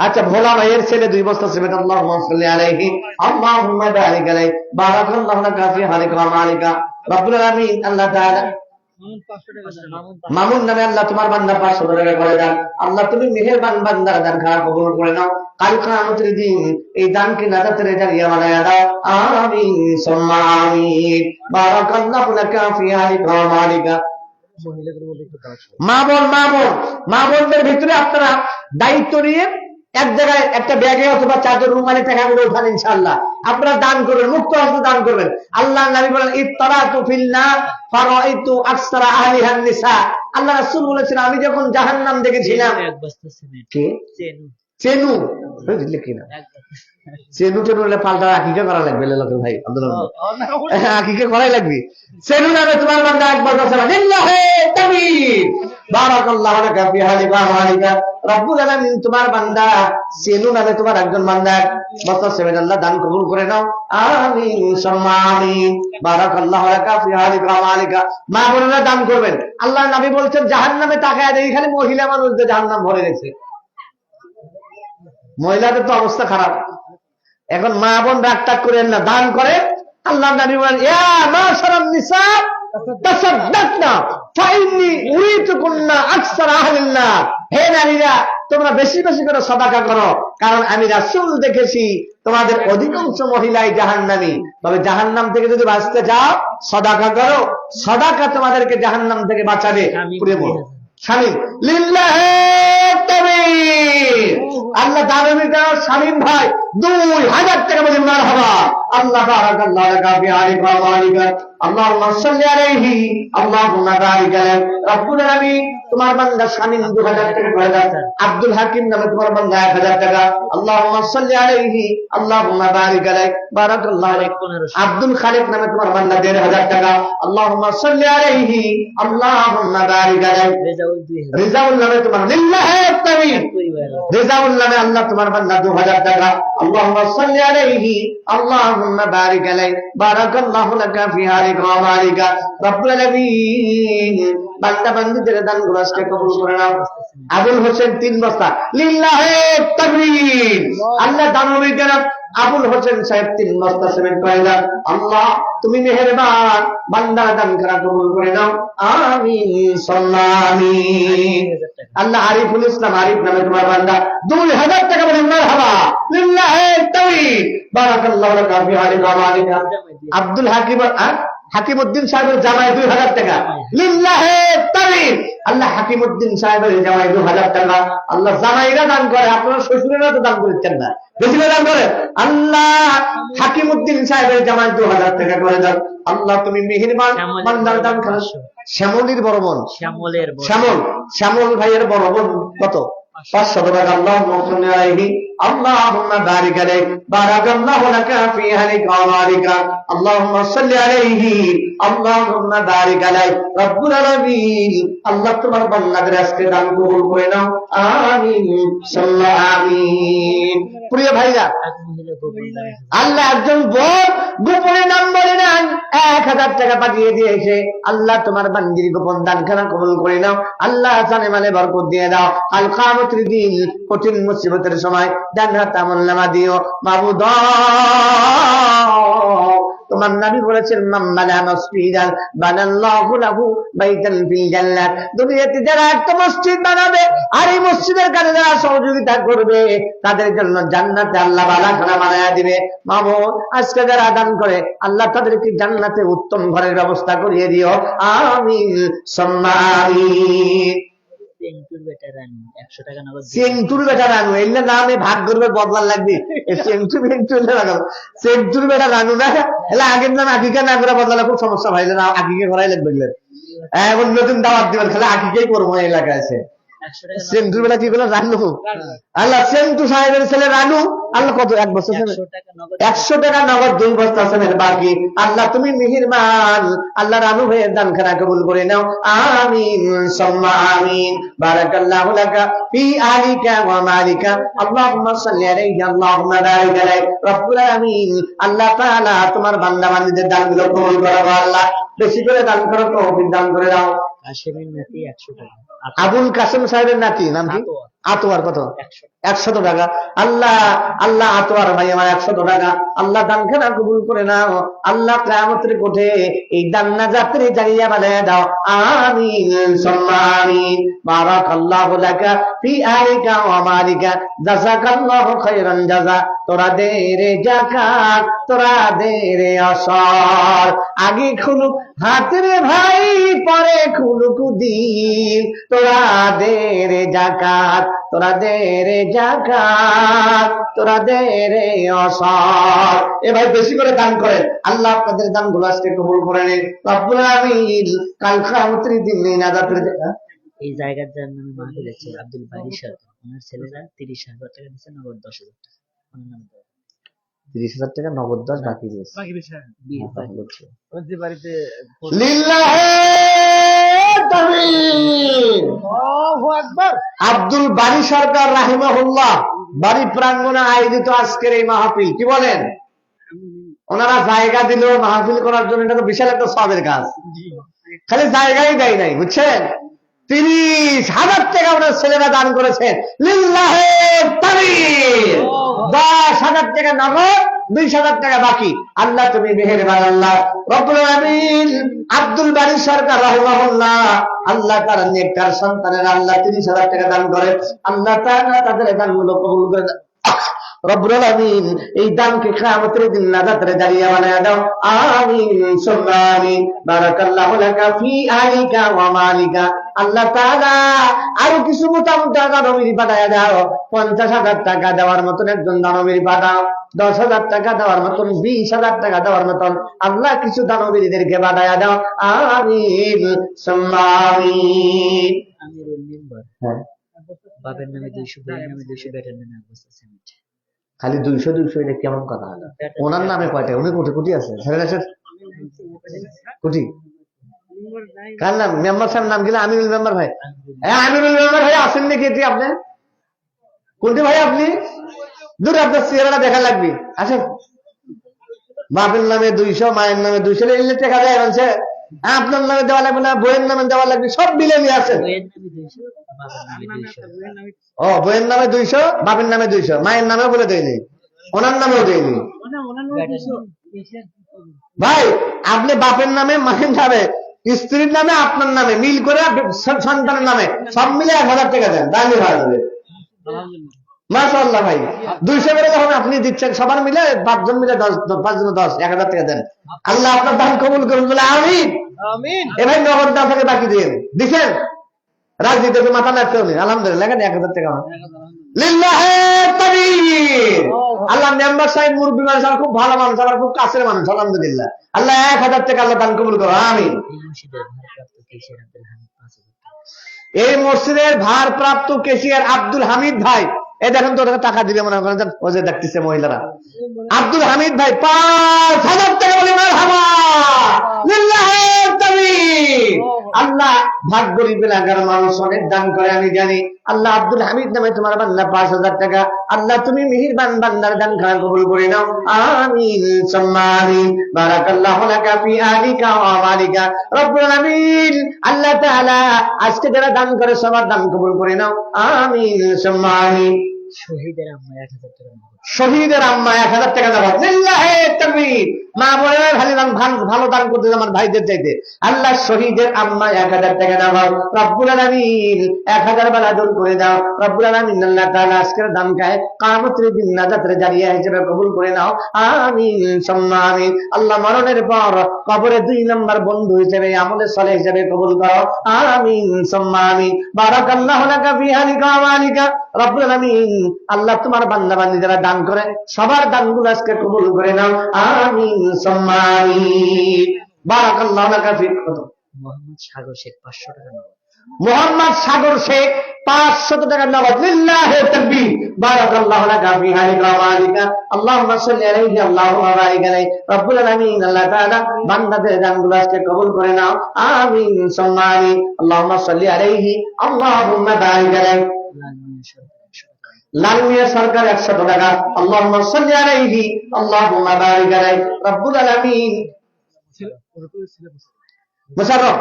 আচ্ছা ভোলা ভাইয়ের ছেলে 2 বস্তা সিমেন্ট, আল্লাহুম্মা সাল্লি আলাইহি আল্লাহুম্মা বারিক আলাইহি বারাকাল্লাহু লাকা ফি হালিকা ওয়া মালিকা। রব্বুল আলামিন আল্লাহ তাআলা মামুন নামে আল্লাহ তোমার বান্দা 500 টাকা করে দান, আল্লাহ তুমি মেহেরবান বান্দার দান খারাপ কবুল করে নাও, কাল কিয়ামতের দিন এই দানকে নাজাতের জারিয়া বানায়া দাও, আমিন সুম্মা আমিন। বারাকাল্লাহু লাকা ফি হালিকা ওয়া মালিকা। মা বোনদের ভিতরে আপনারা দায়িত্ব নিয়ে এক জায়গায় একটা ব্যাগে অথবা চাদর রুমালে টাকাগুলো উঠান, ইনশাআল্লাহ আপনারা দান করবেন, মুক্ত হস্তে দান করবেন। আল্লাহর নবী বলেন ইত্তারাতু ফিল নার ফারাইতু আকসারা আহলিহান নিসা। আল্লাহ রাসূল বলেছেন আমি যখন জাহান্নাম দেখেছিলাম, চেনু বুঝলি কিনা, চেনু টেনু পাল্টা আকিকা করা লাগবে লোকের ভাই, আকিকা করাই লাগবে। চেনু নামে তোমার বান্দা 1 বস্তা সিমেন্ট, লিল্লাহি তাকবীর বারাকাল্লাহু লাকা ফি হালিকা ওয়া মালিকা। রব্বুল আলামিন তোমার বান্দা চেনু নামে তোমার একজন বান্দা 1 বস্তা সিমেন্ট, আল্লাহ দান কবুল করে নাও, আমিন সুম্মা আমিন। বারাকাল্লাহু লাকা ফি হালিকা ওয়া মালিকা। মা বোনেরা দান করবেন। আল্লাহর নবী বলেছেন জাহান্নামে তাকায় দেখি খালি মহিলা মানুষদের জাহান্নাম ভরে গেছে, মহিলাদের তো অবস্থা খারাপ। এখন মা বোন রাগ টাগ করেন না, দান করে। আল্লাহ নবী বলেন ইয়া মাশারান নিসা তাসাদদাকনা ফাইন্নী উরিতুকুন্না আকসার আহলিন নার। হে নারীরা তোমরা বেশি বেশি করে সাদাকা করো, কারণ আমি রাসূল দেখেছি তোমাদের অধিকাংশ মহিলাই জাহান্নামী। তবে জাহান্নাম থেকে যদি বাঁচতে চাও সাদাকা করো, সাদাকা তোমাদেরকে জাহান্নাম থেকে বাঁচাবে। পুরো স্বামী লিল্লাহি তাকবীর। আল্লাহ দানবীটা শামীম ভাই 2000 টাকা বলে মারহাবা। আল্লাহ বারাকাল্লাহু লাকা ফি আলিকা ওয়া আলিকা আল্লাহুম্মা সাল্লি আলাইহি আল্লাহুম্মা বারিক আলাইহি। রব্বুল আলামিন তোমার বান্দা শামীম 2000 টাকা করে দাও। আব্দুল হাকিম নামে তোমার বান্দা 1000 টাকা। আল্লাহুম্মা সাল্লি আলাইহি আল্লাহুম্মা বারিক আলাইহি বারাকাল্লাহু আলাইহি। আব্দুল খালিক নামে তোমার বান্দা 1500 টাকা। আল্লাহুম্মা সাল্লি আলাইহি আল্লাহুম্মা বারিক আলাইহি। রিজাউল নামে তোমার লিল্লাহি তাকবীর। রিজাউল নামে আল্লাহ তোমার বান্দা 2000 টাকা। আল্লাহুম্মা সাল্লি আলাইহি আল্লাহুম্মা বারিক আলাইহি বারাকাল্লাহু লাকা ফি আলিকা ওয়া মালিকা। রব্বুল আলামিন বান্দা বান্দীদের দানগুলো আজকে কবুল করে নাও। আবুল হোসেন 3 বস্তা লিল্লাহি তাকবীর। আল্লাহ দানবীর জনাব আবুল হোসেন সাহেব 3 বস্তা সিমেন্ট করে দাও। আল্লাহ তুমি মেহেরবান, বান্দার দান করা কবুল করে নাও। আমিন আমিন। আল্লাহ আরিফুল ইসলাম আরিফ নামে তোমার বান্দা 2000 টাকা বলে মারহাবা লিল্লাহি তাকবীর বারাকাল্লাহু লাকা ফি আলিকা ওয়া মালিকা। আব্দুল হাকিমউদ্দিন সাহেবের জামাই 2000 টাকা লিল্লাহি তাকবীর। আল্লাহ হাকিমউদ্দিন সাহেবের জামাই 2000 টাকা। আল্লাহ জামাইরা দান করে, আপনারা শ্বশুরেরা তো দান করছেন না, বেশি দান করে। আল্লাহ হাকিমউদ্দিন সাহেবের জামাই 2000 টাকা করে দাও। আল্লাহ তুমি মেহেরবান, বান্দার দান করো। শ্যামলীর বড় বোন, শ্যামল ভাইয়ের বড় বোন কত? 500 টাকা। আল্লাহুম্মা সাল্লি আলাইহি আল্লাহুম্মা বারিক আলাইহি বারাকাল্লাহু লাকা ফি আলিকা ওয়া মালিকা। আল্লাহুম্মা সাল্লি আলাইহি আল্লাহুম্মা বারিক আলাইহি। রব্বুল আলামিন আল্লাহ তোমার বান্দাদের আজকে দান কবুল করে নাও। আমিন আমিন। প্রিয় ভাইরা, আল্লাহ একজন বোন গোপনে নাম বলে নেন, 1000 টাকা পাঠিয়ে দিয়েছে। আল্লাহ তোমার বান্দির গোপন দানখানা কবুল করে নাও। আল্লাহ জানে মালে বরকত দিয়ে দাও। আল কিয়ামতের দিন কঠিন মুসিবতের সময় জান্নাত আমলনামা দিও মাবুদ। তোমার নবী বলেছেন মান বানা মসজিদান বানাল্লাহু লাহু বাইতান ফিল জান্নাত। দুনিয়াতে যারা একটা মসজিদ বানাবে আর এই মসজিদের কাজে যারা সহযোগিতা করবে তাদের জন্য জান্নাতে আল্লাহ বালাখানা বানায়া দিবে। মামুদ আজকে যারা দান করে আল্লাহ তাদেরকে জান্নাতে উত্তম ঘরের ব্যবস্থা করিয়ে দিও। আমিন সুম্মা আমিন। সেন্টুর বেটা রানু এলে নামে ভাগ করবে বদলার লাগবে। সেন্টুর বেটা রানু না এলে আগের নাম আকিকা না করে বদলালে খুব সমস্যা ভাইলে না, আকিকে করাই লাগবে। এখন নতুন দাওয়াত দিবেন খালি আকিকেই করবো এলাকায় আছে। সেন্টুর বেলা কি বলে রানু? আল্লাহ সেন্টু সাহেবের ছেলে রানু আল্লাহ কত 1 বছর 100 টাকা নগদ 2 বস্তা সেমের বাকি। আল্লাহ তুমি মেহেরবান, আল্লাহ রানু ভাইয়ের দান খানা কবুল করে নাও। আমিন সুম্মা আমিন। বারাকাল্লাহু লাকা ফি আলিকা ওয়া মালিকা। আল্লাহুম্মা সাল্লি আলাইহি আল্লাহুম্মা বারিক আলাইহি। রব্বুল আলামিন আল্লাহ তাআলা তোমার বান্দা বান্দীদের দানগুলো কবুল করো। আল্লাহ বেশি করে দান করো, তৌফিক দান করে দাও। কাসেমের নাতি 100 টাকা। আবুল কাসেম সাহেবের নাতি নাম কি? আতোয়ার কত? 100 টাকা। আল্লাহ আল্লাহ আতোয়ার ভাই আমার 100 টাকা। আল্লাহ দানখানা কবুল করে নাও। আল্লাহ কিয়ামতের কোঠে এই দান্না যাত্রী জারিয়া বানায় দাও। আমিন সুম্মা আমিন। বারাকাল্লাহু লাকা ফি আলিকা ওয়া মালিকা। জাযাকাল্লাহু খায়রান জাযা। তোরা দে রে যাকাত, তোরা দে রে আসর। আগে খুলুক হাতের ভাই, পরে খুলুক দিন। তোরা দে রে যাকাত, তোরা দে রে যাকাত, তোরা দে রে আসর। এ ভাই বেশি করে দান করেন, আল্লাহ আপনাদের দানগুলো আজকে কবুল করে নেন। রব্বুল আলামিন কাল কিয়ামতের দিন নাজাতের এই জায়গার যার নামে মাহফিল হচ্ছে আব্দুল বারী সরকার, ওনার ছেলেরা 30,000 টাকা দিচ্ছে, নগদ 10,000 টাকা। ওনার নামে 30,000 টাকা নগদ 10 বাকি দিয়েছে। বাড়িতে আব্দুল বারী সরকার রাহিমাহুল্লাহ বাড়ি প্রাঙ্গণে আয়োজিত আজকের এই মাহফিল, কি বলেন? ওনারা জায়গা দিল মাহফিল করার জন্য, এটা তো বিশাল একটা সওয়াবের কাজ। খালি জায়গায় দেয় নাই, বুঝছেন? 30,000 টাকা ওনার ছেলেরা দান করেছেন। লিল্লাহি তাকবীর। 10,000 টাকা নগদ, 20,000 টাকা বাকি। আল্লাহ তুমি মেহেরবান। আল্লাহ রব্বুল আলামিন আব্দুল বারী সরকার রাহিমাহুল্লাহ আল্লাহ তার নেককার সন্তানের আল্লাহ 30,000 টাকা দান করে। আল্লাহ তাআলা তাদের দানগুলো কবুল করে। রব্বুল আলামিন এই দানকে কিয়ামতের দিন নাজাতের জারিয়া বানায়া দাও, আমিন সুম্মা আমিন। বারাকাল্লাহু লাকা ফি আলিকা ওয়া মালিকা। আল্লাহ তাআলা আরো কিছু মোটা দানবীর পাঠায়া দাও, 50,000 টাকা দেওয়ার মতন একজন দানবীর পাঠাও, 10,000 টাকা দেওয়ার মতন, 20,000 টাকা দেওয়ার মতন আল্লাহ কিছু দানবীরদেরকে পাঠায়া দাও, আমিন সুম্মা আমিন। আমিরুল মেম্বার, হ্যাঁ, বাপের নামে 200, ভাইয়ের নামে 200, বেটার নামে 1 বস্তা সিমেন্ট। খালি 200 এটা কেমন কথা? ওনার নামে কয়টা? উনি কোটি কোটি আছে, কোটি কার নাম? মেম্বার সাহেব নাম গেলে আমিরুল মেম্বার ভাই। হ্যাঁ, আমিরুল মেম্বার ভাই আছেন নাকি এটি? আপনি কোনটি ভাই? আপনি দূর, আপনার চেহারাটা দেখা লাগবে। আসেন। বাপের নামে 200, মায়ের নামে 200 এলে টাকা দেয় বলছে। আপনার নামে দেওয়া লাগবে না, বইয়ের নামে দেওয়া লাগবে, সব মিলে নিয়ে আসেন। বইয়ের নামে 200, বাবার নামে 200। ও, বইয়ের নামে 200, বাপের নামে 200, মায়ের নামেও বলে দেয়নি, ওনার নামেও দেয়নি। ভাই আপনি বাপের নামে, মায়ের নামে, স্ত্রীর নামে, আপনার নামে মিল করে সন্তানের নামে সব মিলে 1,000 টাকা দেন, দামি হয়ে যাবে। মাশাআল্লাহ ভাই, 200 করে যখন আপনি দিচ্ছেন সবার মিলে 5 জন মিলে 10, 1,000 টাকা দেন। আল্লাহ আপনার দান কবুল করুন বলে আমিন। এ ভাই নগদ দাম থেকে বাকি দিন দিচ্ছেন, রাজনীতিতে মাথা লাগতে হলে আলহামদুলিল্লাহ 1,000 টাকা লিল্লাহে তাকবীর। আল্লাহ মেম্বার সাহেব মুরব্বী মানুষ, আমার খুব ভালো মানুষ, আমার খুব কাছের মানুষ, আলহামদুলিল্লাহ। আল্লাহ 1,000 টাকা আল্লাহ দান কবুল করো, আমিন। এই মসজিদের ভারপ্রাপ্ত ক্যাশিয়ার আব্দুল হামিদ ভাই, এই দেখেন তো টাকা দিবে মনে করেন, ও যে দেখতেছে মহিলারা, আব্দুল হামিদ ভাই 5,000 টাকা বলে মারহাবা লিল্লাহে তাকবীর। আল্লাহ ভাগ গরিব এলাকার মানুষ অনেক দান করে আমি জানি। আল্লাহ আব্দুল হামিদ নামে তোমার বান্দা 5,000 টাকা, আল্লাহ তুমি মেহেরবান বান্দার দান খান কবুল করে নাও, আমিন সুম্মা আমিন। বারাকাল্লাহু লাকা ফি আলিকা ওয়া মালিকা। রব্বুল আলামিন আল্লাহ তাআলা আজকে যারা দান করে সবার দান কবুল করে নাও, আমিন সুম্মা আমিন। শহীদের আম্মা 1,000 টাকা, শহীদের আম্মা 1,000 টাকা দেওয়া, লিল্লাহে তাকবীর। মা বোনেরা ভালো দান করতে আমার ভাইদের চাইতে, আল্লাহ শহীদের আম্মা 1,000 টাকা দেওয়া, রব্বুল আলামিন 1,000 বেলা দূর করে দাও, রব্বুল আলামিন আল্লাহ তাআলা আজকের দান খায় কিয়ামতের দিন নাজাতের জারিয়া হিসেবে কবুল করে নাও, আমিন সুম্মা আমিন। আল্লাহ মরণের পর কবরে 2 নম্বর বন্ধু হিসেবে, আমলে সালেহ হিসেবে কবুল করো, আমিন সুম্মা আমিন। বারাকাল্লাহু লাকা ফি আলিকা ওয়া মালিকা। রব্বুল আলামিন আল্লাহ তোমার বান্দা বান্দি যারা দান করে সবার দানগুলো আজকে কবুল করে নাও, আমিন সুম্মা আমিন। বারাকাল্লাহু লাকা ফি। মোহাম্মদ সাগর শেখ 500 টাকা নগদ, মোহাম্মদ সাগর শেখ 500 টাকা নগদ, লিল্লাহে তাকবীর। বারাকাল্লাহু লাকা ফি আলিকা ওয়া মালিকা। আল্লাহুম্মা সাল্লি আলাইহি আল্লাহুম্মা বারিক আলাইহি। রব্বুল আলামিন আল্লাহ তাআলা বান্দাদের দানগুলো আজকে কবুল করে নাও, আমিন সুম্মা আমিন। আল্লাহুম্মা সাল্লি আলাইহি আল্লাহুম্মা বারিক আলাইহি। লাল মিয়া সরকার 100 টাকা, আল্লাহুম্মা সাল্লি আলাইহি আল্লাহুম্মা বারিক আলাইহি। রব্বুল আলামিন মুশাররফ,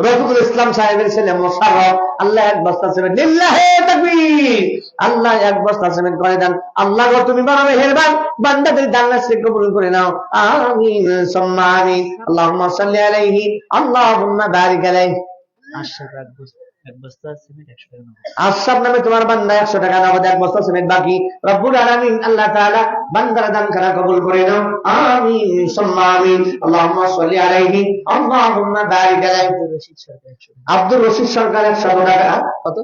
রফিকুল ইসলাম সাহেবের ছেলে মোশাররফ, আল্লাহ 1 বস্তা সিমেন্ট, লিল্লাহে তাকবীর। আল্লাহ 1 বস্তা সিমেন্ট করে দেন। আল্লাহ গো তুমি বড় মেহেরবান, বান্দাদের দান আজকে কবুল করে নাও, আমিন সুম্মা আমিন। আল্লাহুম্মা সাল্লি আলাইহি আল্লাহুম্মা বারিক আলাইহি। আশরাফ 1 বস্তা সিমেন্ট 100 টাকা নগদ, আশরাফ নামে তোমার বান্দা 100 টাকা নগদ, 1 বস্তা সিমেন্ট বাকি। রব্বুল আলামিন আল্লাহ তাআলা বান্দার দান করা কবুল করে নাও, আমিন সুম্মা আমিন। আল্লাহুম্মা সাল্লি আলাইহি আল্লাহুম্মা বারিক আলাইহি। আব্দুর রশিদ সরকার 100 টাকা, কত?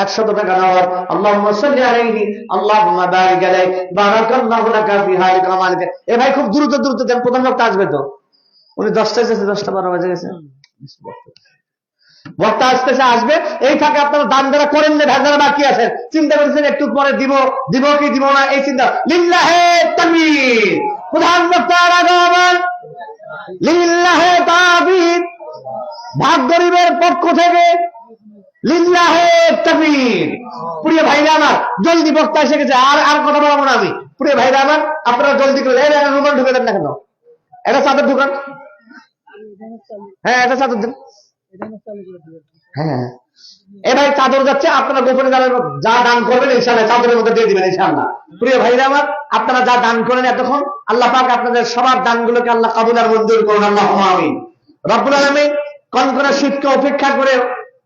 100 টাকা নগদ, আল্লাহুম্মা সাল্লি আলাইহি আল্লাহুম্মা বারিক আলাইহি। বারাকাল্লাহু লাকা ফি আলিকা ওয়া মালিকা। এ ভাই খুব দ্রুত দেন, প্রথম বক্তা আসবে তো, উনি 10টায় এসেছে, 10টা 12 বাজে গেছে, বক্তা আসতেছে, আসবে। এই ফাঁকে আপনারা দান যারা করেন না, যারা বাকি আছেন, চিন্তা করছেন একটু পরে দিব কি দিব না, এই চিন্তা, লিল্লাহে তাকবীর। প্রধান বক্তার আগমন, লিল্লাহে তাকবীর। ভাগ গরিবের পক্ষ থেকে লিল্লাহে তাকবীর। প্রিয় ভাইরা আমার, জলদি বক্তা এসে গেছে, আর কথা বলবো না আমি। প্রিয় ভাইরা আমার, আপনারা জলদি করে রুমাল ঢুকে দেন না কেন, একটা চাদর ঢুকান, হ্যাঁ একটা চাদর দেন, হ্যাঁ। এ ভাই চাদর যাচ্ছে, আপনারা গোপনে যা দান করবেন ইনশাআল্লাহ চাদরের মধ্যে দিয়ে দিবেন ইনশাআল্লাহ। প্রিয় ভাইরা আমার, আপনারা যা দান করেন এতক্ষণ, আল্লাহ পাক আপনাদের সবার দানগুলোকে আল্লাহ কবুল আর মঞ্জুর করুন, আল্লাহুম্মা আমিন। রব্বুল আলামিন কনকনে শীতকে উপেক্ষা করে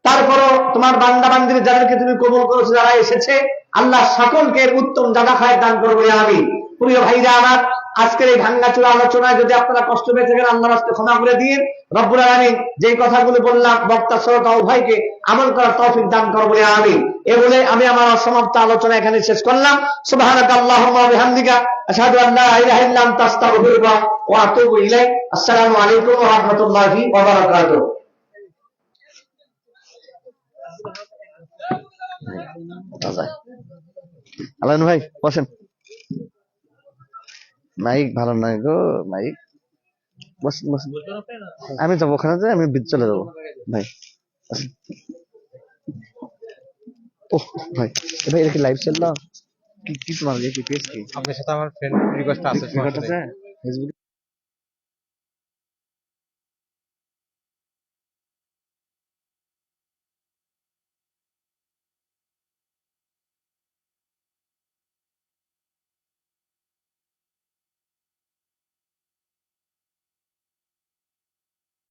তারপরও তোমার বান্দা বান্দির যাদেরকে তুমি কবুল করেছো, যারা এসেছে আল্লাহ সকলকে উত্তম জাদা খায় দান করবো আমি। প্রিয় ভাইরা আমার, আজকের এই ভাঙ্গাচুরা আলোচনায় যদি আপনারা কষ্ট পেয়ে থাকেন, আল্লাহর রাস্তায় ক্ষমা করে দিন। রব্বুল আলামিন যেই কথাগুলো বললাম, বক্তা শ্রোতা উভয়কে আমল করার তৌফিক দান করবো আমি। এ বলে আমি আমার অসমাপ্ত আলোচনা এখানে শেষ করলাম। সুবহানাকাল্লাহুম্মা ওয়া বিহামদিকা আশহাদু আন লা ইলাহা ইল্লা আনতা আস্তাগফিরুকা ওয়া আতুবু ইলাইক। আসসালামু আলাইকুম ওয়া রাহমাতুল্লাহি ওয়া বারাকাতুহু। আলাইন ভাই বসেন। মাইক ভালো নাই গো, মাইক বসেন বসেন। আমি যাবো ওখানে, যে আমি চলে যাবো ভাই। ও ভাই, ভাই এটা কি লাইভ চললো? কি কি তোমার কি পেজ কি? আপনার সাথে আমার ফ্রেন্ড রিকোয়েস্ট আছে ফেসবুক